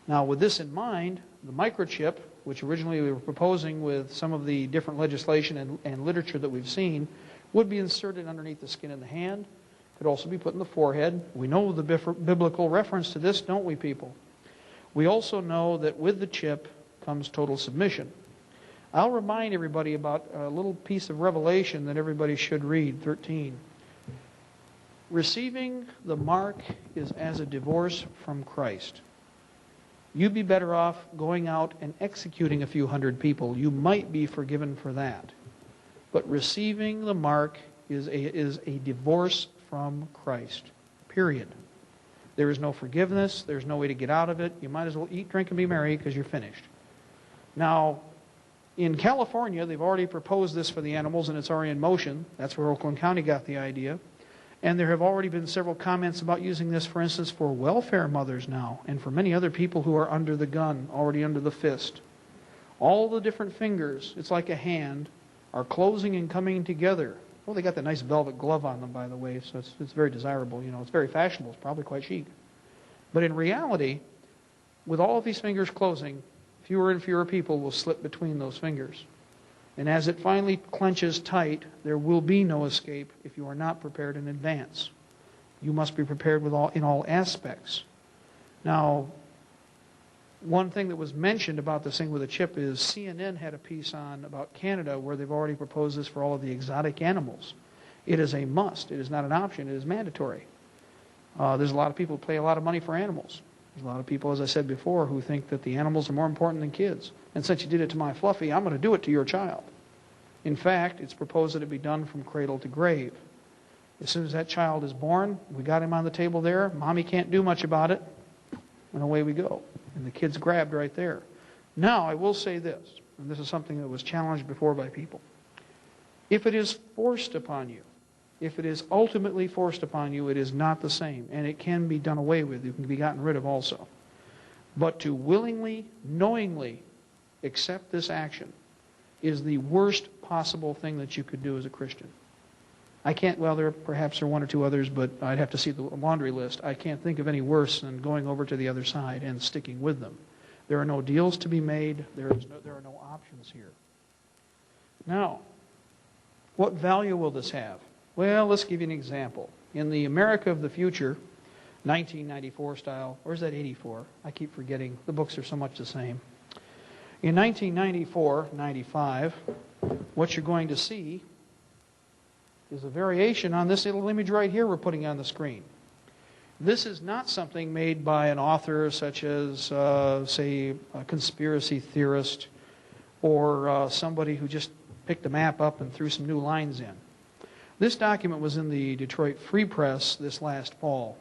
Now, with this in mind, the microchip, which originally we were proposing with some of the different legislation and literature that we've seen, would be inserted underneath the skin of the hand. Could also be put in the forehead. We know the biblical reference to this, don't we, people? We also know that with the chip comes total submission. I'll remind everybody about a little piece of revelation that everybody should read, 13. Receiving the mark is as a divorce from Christ. You'd be better off going out and executing a few hundred people. You might be forgiven for that. But receiving the mark is a divorce from Christ, period. There is no forgiveness. There's no way to get out of it. You might as well eat, drink, and be merry because you're finished. Now, in California, they've already proposed this for the animals, and it's already in motion. That's where Oakland County got the idea. And there have already been several comments about using this, for instance, for welfare mothers now, and for many other people who are under the gun, already under the fist. All the different fingers, it's like a hand, are closing and coming together. Well, they got that nice velvet glove on them, by the way, so it's very desirable. You know, it's very fashionable. It's probably quite chic. But in reality, with all of these fingers closing, fewer and fewer people will slip between those fingers. And as it finally clenches tight, there will be no escape if you are not prepared in advance. You must be prepared in all aspects. Now, one thing that was mentioned about this thing with a chip is CNN had a piece on about Canada where they've already proposed this for all of the exotic animals. It is a must. It is not an option. It is mandatory. There's a lot of people who pay a lot of money for animals. There's a lot of people, as I said before, who think that the animals are more important than kids. And since you did it to my Fluffy, I'm going to do it to your child. In fact, it's proposed that it be done from cradle to grave. As soon as that child is born, we got him on the table there. Mommy can't do much about it. And away we go. And the kid's grabbed right there. Now, I will say this, and this is something that was challenged before by people. If it is forced upon you, if it is ultimately forced upon you, it is not the same. And it can be done away with. It can be gotten rid of also. But to willingly, knowingly accept this action is the worst possible thing that you could do as a Christian. I can't, well, perhaps there are one or two others, but I'd have to see the laundry list. I can't think of any worse than going over to the other side and sticking with them. There are no deals to be made. There are no options here. Now, what value will this have? Well, let's give you an example. In the America of the future, 1994 style, or is that 84? I keep forgetting. The books are so much the same. In 1994, 95, what you're going to see is a variation on this little image right here we're putting on the screen. This is not something made by an author such as, say, a conspiracy theorist or somebody who just picked a map up and threw some new lines in. This document was in the Detroit Free Press this last fall.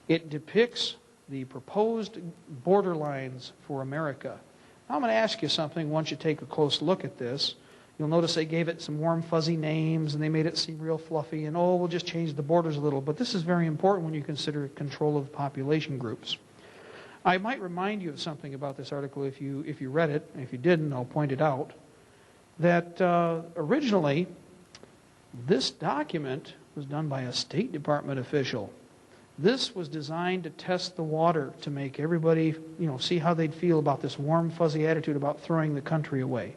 It depicts the proposed borderlines for America. Now, I'm going to ask you something once you take a close look at this. You'll notice they gave it some warm, fuzzy names, and they made it seem real fluffy, and oh, we'll just change the borders a little. But this is very important when you consider control of population groups. I might remind you of something about this article if you read it, and if you didn't, I'll point it out, that originally this document was done by a State Department official. This was designed to test the water, to make everybody, see how they'd feel about this warm, fuzzy attitude about throwing the country away.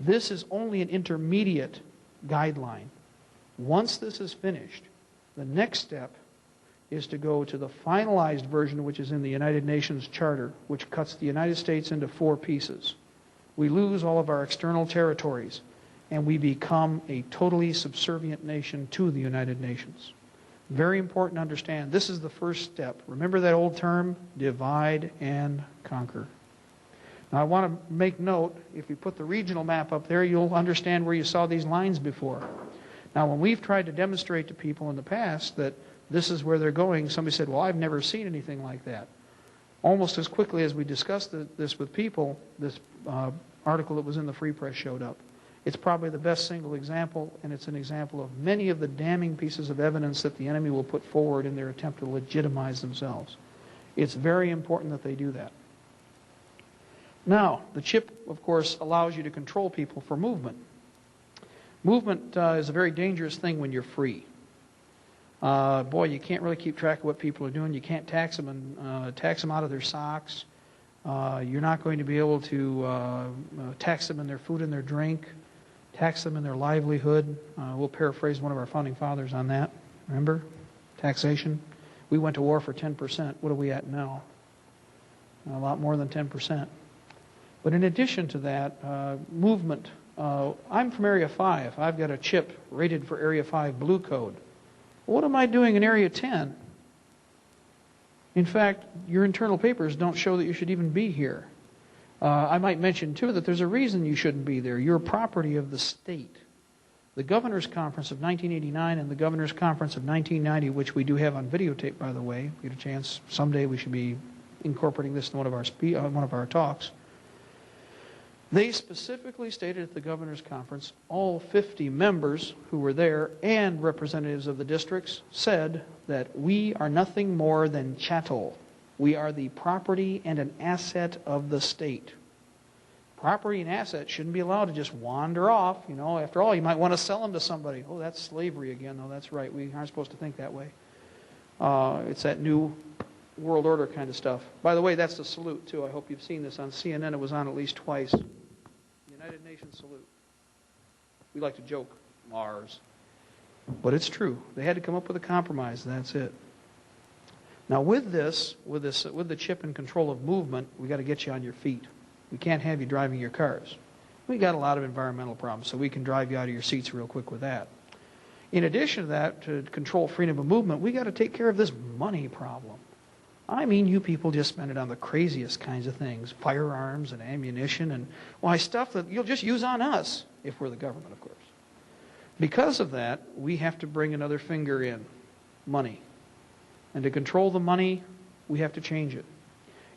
This is only an intermediate guideline. Once this is finished, the next step is to go to the finalized version, which is in the United Nations Charter, which cuts the United States into 4 pieces. We lose all of our external territories, and we become a totally subservient nation to the United Nations. Very important to understand. This is the first step. Remember that old term, divide and conquer. Now, I want to make note, if you put the regional map up there, you'll understand where you saw these lines before. Now, when we've tried to demonstrate to people in the past that this is where they're going, somebody said, well, I've never seen anything like that. Almost as quickly as we discussed this with people, this article that was in the Free Press showed up. It's probably the best single example, and it's an example of many of the damning pieces of evidence that the enemy will put forward in their attempt to legitimize themselves. It's very important that they do that. Now, the chip, of course, allows you to control people for movement. Movement is a very dangerous thing when you're free. Boy, you can't really keep track of what people are doing. You can't tax them out of their socks. You're not going to be able to tax them in their food and their drink, tax them in their livelihood. We'll paraphrase one of our founding fathers on that. Remember? Taxation. We went to war for 10%. What are we at now? A lot more than 10%. But in addition to that, movement. I'm from Area 5. I've got a chip rated for Area 5 Blue Code. What am I doing in Area 10? In fact, your internal papers don't show that you should even be here. I might mention, too, that there's a reason you shouldn't be there. You're property of the state. The Governor's Conference of 1989 and the Governor's Conference of 1990, which we do have on videotape, by the way. If you get a chance, someday we should be incorporating this in one of our talks. They specifically stated at the Governor's Conference, all 50 members who were there and representatives of the districts said that we are nothing more than chattel. We are the property and an asset of the state. Property and assets shouldn't be allowed to just wander off. You know, after all, you might want to sell them to somebody. Oh, that's slavery again. No, that's right. We aren't supposed to think that way. It's that new world order kind of stuff. By the way, that's the salute, too. I hope you've seen this on CNN. It was on at least twice. United Nations salute. We like to joke, Mars. But it's true. They had to come up with a compromise, and that's it. Now with the chip and control of movement, we got to get you on your feet. We can't have you driving your cars. We got a lot of environmental problems, so we can drive you out of your seats real quick with that. In addition to that, to control freedom of movement, we got to take care of this money problem. I mean, you people just spend it on the craziest kinds of things, firearms and ammunition and, why, stuff that you'll just use on us, if we're the government, of course. Because of that, we have to bring another finger in, money. And to control the money, we have to change it.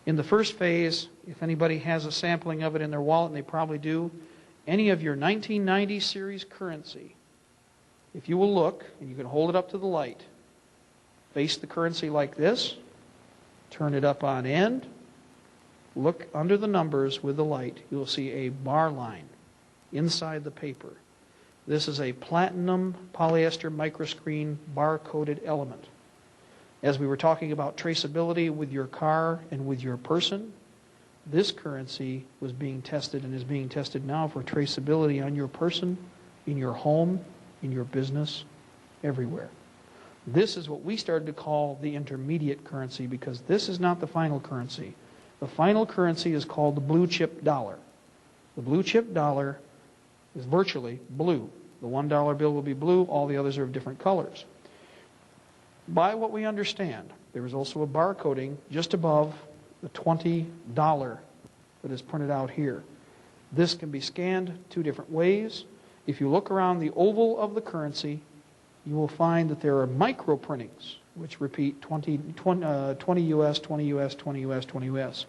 In the first phase, if anybody has a sampling of it in their wallet, and they probably do, any of your 1990 series currency, if you will look, and you can hold it up to the light, face the currency like this, turn it up on end, look under the numbers with the light, you'll see a bar line inside the paper. This is a platinum polyester microscreen bar-coded element. As we were talking about traceability with your car and with your person, this currency was being tested and is being tested now for traceability on your person, in your home, in your business, everywhere. This is what we started to call the intermediate currency, because this is not the final currency. The final currency is called the blue chip dollar. The blue chip dollar is virtually blue. The $1 bill will be blue, all the others are of different colors. By what we understand, there is also a barcoding just above the $20 that is printed out here. This can be scanned two different ways. If you look around the oval of the currency, you will find that there are micro printings which repeat 20 US, 20 US, 20 US, 20 US.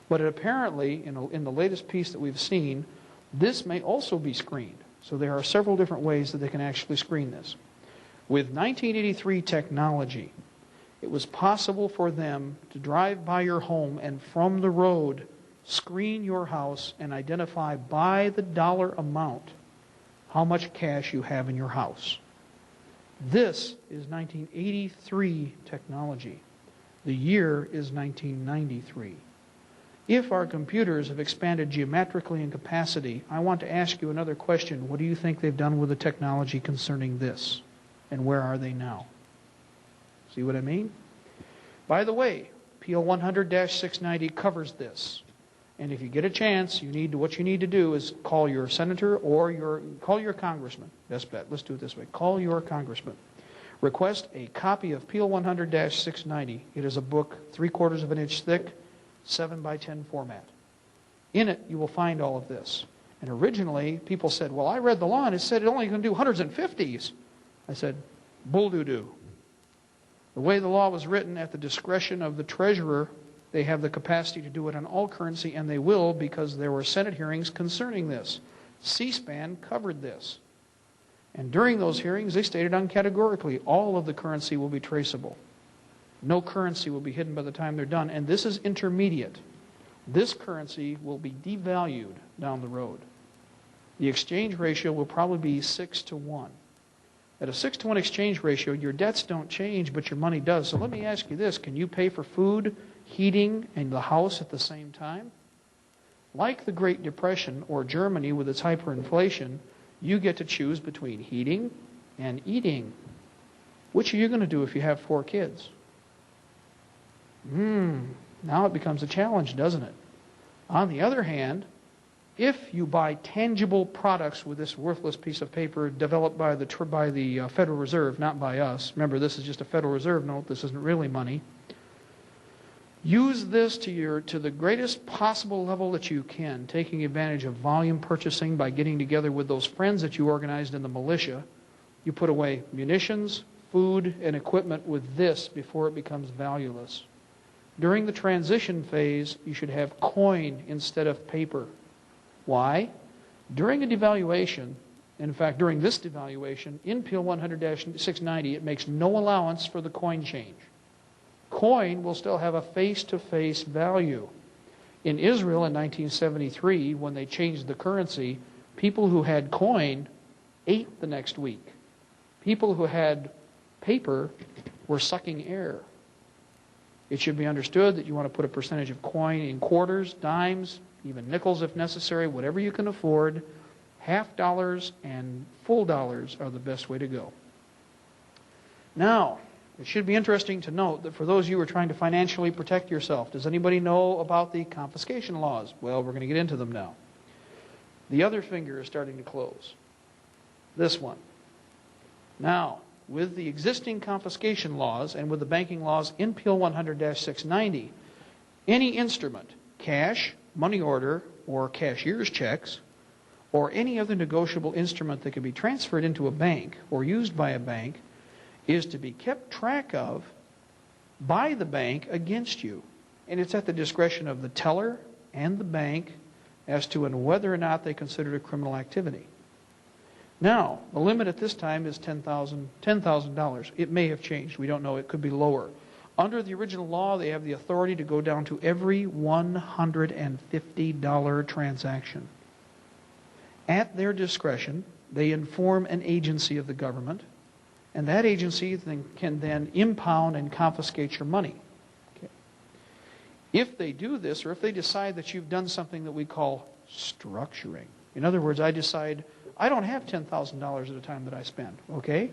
But apparently, in the latest piece that we've seen, this may also be screened. So there are several different ways that they can actually screen this. With 1983 technology, it was possible for them to drive by your home and from the road screen your house and identify by the dollar amount how much cash you have in your house. This is 1983 technology. The year is 1993. If our computers have expanded geometrically in capacity, I want to ask you another question. What do you think they've done with the technology concerning this? And where are they now? See what I mean? By the way, PL 100-690 covers this. And if you get a chance, what you need to do is call your senator or call your congressman. Best bet. Let's do it this way. Call your congressman. Request a copy of PL 100-690. It is a book 3/4 of an inch thick, 7x10 format. In it, you will find all of this. And originally, people said, well, I read the law and it said it only can do hundreds and fifties. I said, bull-doo-doo. The way the law was written, at the discretion of the treasurer, they have the capacity to do it on all currency, and they will, because there were Senate hearings concerning this. C-SPAN covered this. And during those hearings, they stated uncategorically, all of the currency will be traceable. No currency will be hidden by the time they're done. And this is intermediate. This currency will be devalued down the road. The exchange ratio will probably be 6 to 1. At a 6 to 1 exchange ratio, your debts don't change, but your money does. So let me ask you this. Can you pay for food, heating, and the house at the same time? Like the Great Depression or Germany with its hyperinflation, you get to choose between heating and eating. Which are you going to do if you have 4 kids? Now it becomes a challenge, doesn't it? On the other hand, if you buy tangible products with this worthless piece of paper developed by the Federal Reserve, not by us. Remember, this is just a Federal Reserve note. This isn't really money. Use this to the greatest possible level that you can, taking advantage of volume purchasing by getting together with those friends that you organized in the militia. You put away munitions, food, and equipment with this before it becomes valueless. During the transition phase, you should have coin instead of paper. Why? During a devaluation, in fact, during this devaluation, in PIL 100-690, it makes no allowance for the coin change. Coin will still have a face-to-face value. In Israel in 1973, when they changed the currency, people who had coin ate the next week. People who had paper were sucking air. It should be understood that you want to put a percentage of coin in quarters, dimes, even nickels if necessary, whatever you can afford. Half dollars and full dollars are the best way to go. Now, it should be interesting to note that for those of you who are trying to financially protect yourself, does anybody know about the confiscation laws? Well, we're going to get into them now. The other finger is starting to close. This one. Now, with the existing confiscation laws and with the banking laws in PIL 100-690, any instrument, cash, money order, or cashier's checks, or any other negotiable instrument that can be transferred into a bank or used by a bank is to be kept track of by the bank against you. And it's at the discretion of the teller and the bank as to whether or not they consider it a criminal activity. Now, the limit at this time is $10,000. It may have changed. We don't know. It could be lower. Under the original law, they have the authority to go down to every $150 transaction. At their discretion, they inform an agency of the government, and that agency can then impound and confiscate your money. Okay. If they do this, or if they decide that you've done something that we call structuring. In other words, I decide I don't have $10,000 at a time that I spend, okay?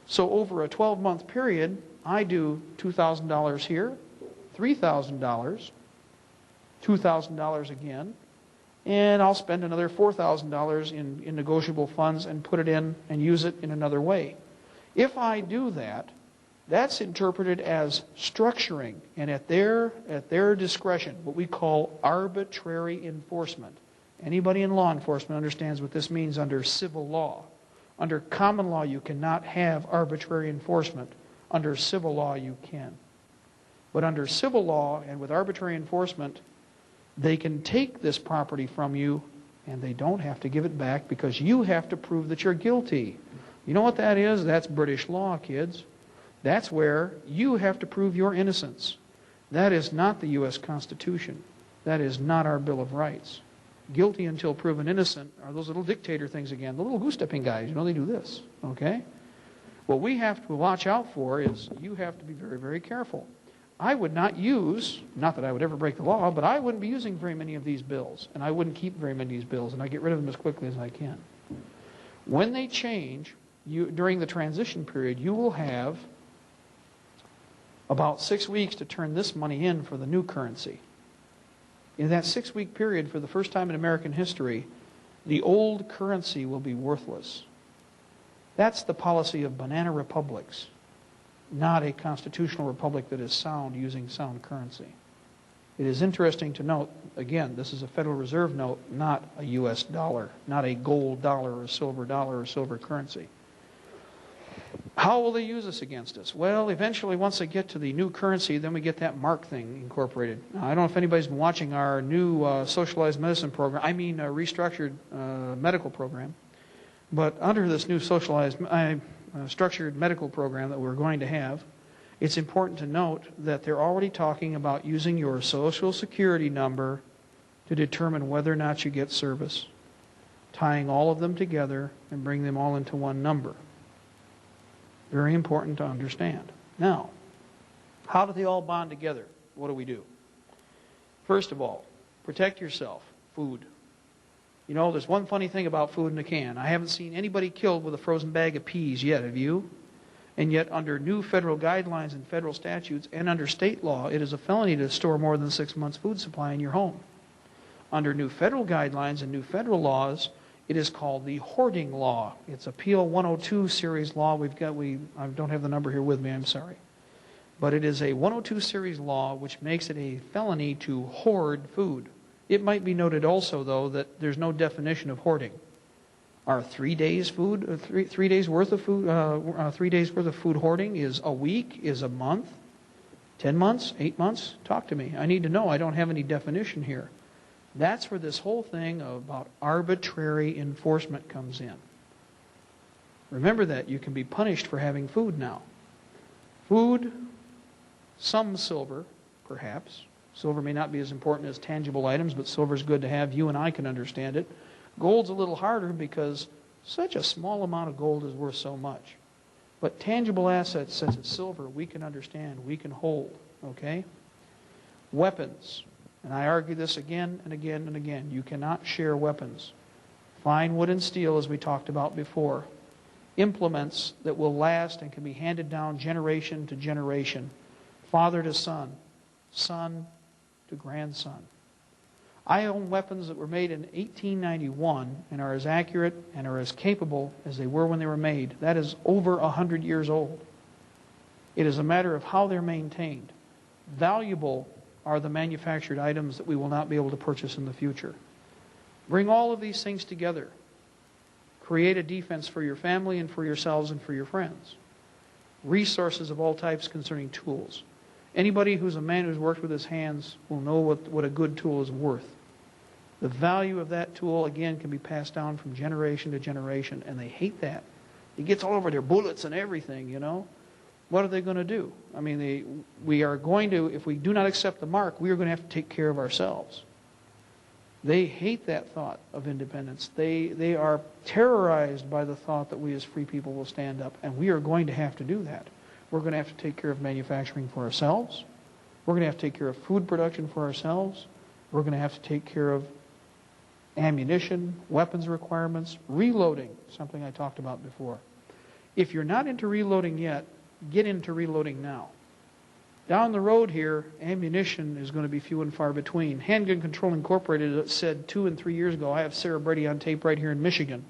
So over a 12-month period, I do $2,000 here, $3,000, $2,000 again, and I'll spend another $4,000 in negotiable funds and put it in and use it in another way. If I do that, that's interpreted as structuring, and at their discretion, what we call arbitrary enforcement. Anybody in law enforcement understands what this means under civil law. Under common law, you cannot have arbitrary enforcement. Under civil law, you can. But under civil law and with arbitrary enforcement, they can take this property from you and they don't have to give it back because you have to prove that you're guilty. You know what that is? That's British law, kids. That's where you have to prove your innocence. That is not the U.S. Constitution. That is not our Bill of Rights. Guilty until proven innocent are those little dictator things again. The little goose-stepping guys, you know, they do this, okay? What we have to watch out for is you have to be very, very careful. I would not use, not that I would ever break the law, but I wouldn't be using very many of these bills, and I wouldn't keep very many of these bills, and I get rid of them as quickly as I can. When they change, during the transition period, you will have about 6 weeks to turn this money in for the new currency. In that 6-week period, for the first time in American history, the old currency will be worthless. That's the policy of banana republics, not a constitutional republic that is sound using sound currency. It is interesting to note, again, this is a Federal Reserve note, not a U.S. dollar, not a gold dollar or silver currency. How will they use this against us? Well, eventually, once they get to the new currency, then we get that Mark thing incorporated. Now, I don't know if anybody's been watching our new socialized medicine program, restructured medical program. But under this new structured medical program that we're going to have, It's important to note that they're already talking about using your Social Security number to determine whether or not you get service, tying all of them together and bring them all into one number. Very important to understand. Now, how do they all bond together? What do we do? First of all, protect yourself. Food. You know, there's one funny thing about food in a can. I haven't seen anybody killed with a frozen bag of peas yet, have you? And yet, under new federal guidelines and federal statutes and under state law, it is a felony to store more than 6 months' food supply in your home. Under new federal guidelines and new federal laws, it is called the hoarding law. It's a PL 102 series law. I don't have the number here with me, I'm sorry. But it is a 102 series law which makes it a felony to hoard food. It might be noted also, though, that there's no definition of hoarding. Are 3 days food, 3 days worth of food, 3 days worth of food hoarding? Is a week? Is a month? 10 months? 8 months? Talk to me. I need to know. I don't have any definition here. That's where this whole thing about arbitrary enforcement comes in. Remember that you can be punished for having food now. Food, some silver, perhaps. Silver may not be as important as tangible items, but silver is good to have. You and I can understand it. Gold's a little harder because such a small amount of gold is worth so much. But tangible assets such as silver, we can understand, we can hold, okay? Weapons. And I argue this again and again and again. You cannot share weapons. Fine wood and steel, as we talked about before. Implements that will last and can be handed down generation to generation. Father to son. Son to grandson. I own weapons that were made in 1891 and are as accurate and are as capable as they were when they were made. That is over 100 years old. It is a matter of how they're maintained. Valuable are the manufactured items that we will not be able to purchase in the future. Bring all of these things together. Create a defense for your family and for yourselves and for your friends. Resources of all types concerning tools. Anybody who's a man who's worked with his hands will know what a good tool is worth. The value of that tool, again, can be passed down from generation to generation, and they hate that. It gets all over their bullets and everything, you know. What are they going to do? I mean, we are going to, if we do not accept the mark, we are going to have to take care of ourselves. They hate that thought of independence. They are terrorized by the thought that we as free people will stand up, and we are going to have to do that. We're going to have to take care of manufacturing for ourselves. We're going to have to take care of food production for ourselves. We're going to have to take care of ammunition, weapons requirements, reloading, something I talked about before. If you're not into reloading yet, get into reloading now. Down the road here, ammunition is going to be few and far between. Handgun Control Incorporated said 2 and 3 years ago, I have Sarah Brady on tape right here in Michigan.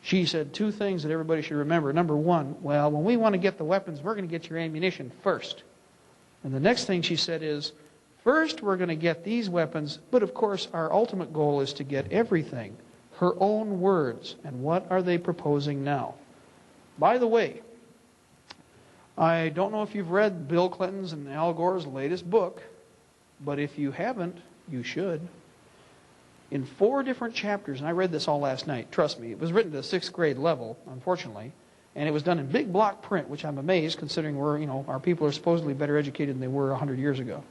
She said 2 things that everybody should remember. Number 1, well, when we want to get the weapons, we're going to get your ammunition first. And the next thing she said is, first we're going to get these weapons, but of course our ultimate goal is to get everything. Her own words. And what are they proposing now? By the way, I don't know if you've read Bill Clinton's and Al Gore's latest book, but if you haven't, you should. In 4 different chapters, and I read this all last night, trust me, it was written to 6th grade level, unfortunately, and it was done in big block print, which I'm amazed considering our people are supposedly better educated than they were 100 years ago.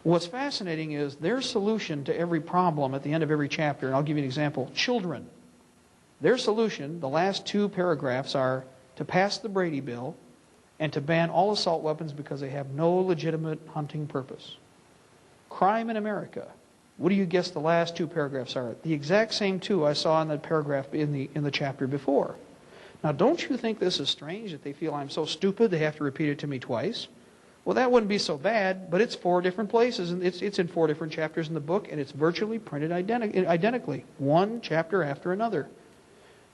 What's fascinating is their solution to every problem at the end of every chapter, and I'll give you an example, children. Their solution, the last 2 paragraphs, are to pass the Brady Bill and to ban all assault weapons because they have no legitimate hunting purpose. Crime in America. What do you guess the last 2 paragraphs are? The exact same 2 I saw in the paragraph in the chapter before. Now, don't you think this is strange that they feel I'm so stupid they have to repeat it to me twice? Well, that wouldn't be so bad, but it's 4 different places, and it's in 4 different chapters in the book, and it's virtually printed identically, one chapter after another.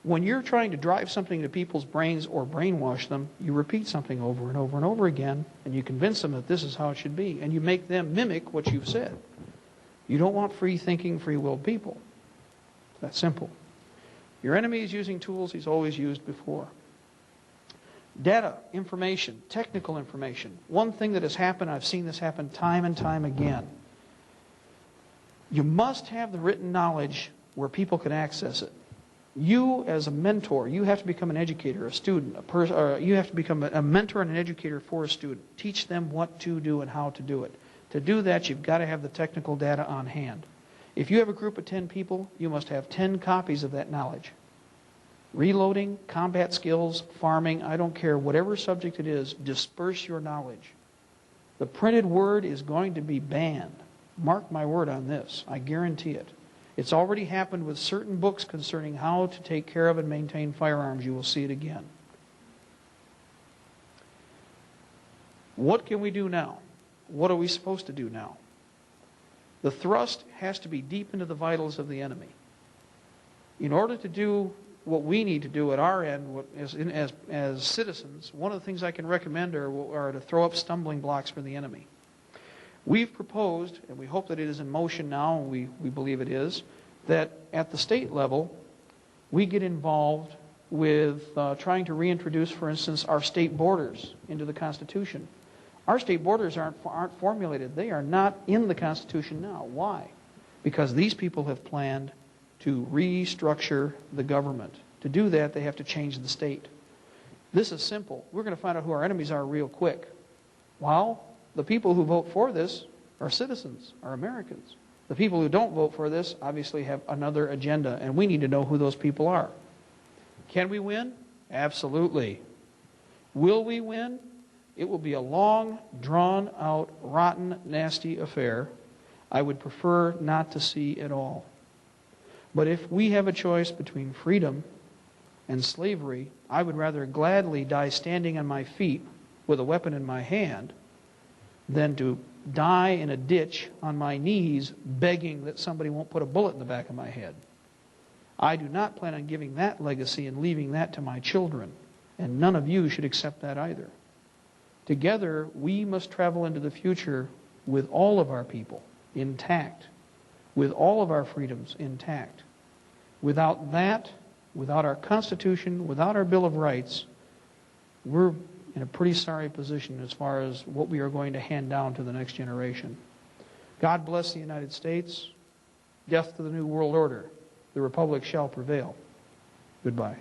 When you're trying to drive something into people's brains or brainwash them, you repeat something over and over and over again, and you convince them that this is how it should be, and you make them mimic what you've said. You don't want free-thinking, free-willed people. It's that simple. Your enemy is using tools he's always used before. Data, information, technical information. One thing that has happened, I've seen this happen time and time again. You must have the written knowledge where people can access it. You as a mentor, you have to become an educator, a student, you have to become a mentor and an educator for a student. Teach them what to do and how to do it. To do that, you've got to have the technical data on hand. If you have a group of 10 people, you must have 10 copies of that knowledge. Reloading, combat skills, farming, I don't care, whatever subject it is, disperse your knowledge. The printed word is going to be banned. Mark my word on this. I guarantee it. It's already happened with certain books concerning how to take care of and maintain firearms. You will see it again. What can we do now? What are we supposed to do now? The thrust has to be deep into the vitals of the enemy. In order to do what we need to do at our end as citizens, one of the things I can recommend are to throw up stumbling blocks for the enemy. We've proposed, and we hope that it is in motion now, and we believe it is, that at the state level, we get involved with trying to reintroduce, for instance, our state borders into the Constitution. Our state borders aren't formulated. They are not in the Constitution now. Why? Because these people have planned to restructure the government. To do that, they have to change the state. This is simple. We're going to find out who our enemies are real quick. Well, the people who vote for this are citizens, are Americans. The people who don't vote for this obviously have another agenda, and we need to know who those people are. Can we win? Absolutely. Will we win? It will be a long, drawn-out, rotten, nasty affair I would prefer not to see at all. But if we have a choice between freedom and slavery, I would rather gladly die standing on my feet with a weapon in my hand than to die in a ditch on my knees begging that somebody won't put a bullet in the back of my head. I do not plan on giving that legacy and leaving that to my children, and none of you should accept that either. Together, we must travel into the future with all of our people intact, with all of our freedoms intact. Without that, without our Constitution, without our Bill of Rights, we're in a pretty sorry position as far as what we are going to hand down to the next generation. God bless the United States. Death to the New World Order. The Republic shall prevail. Goodbye.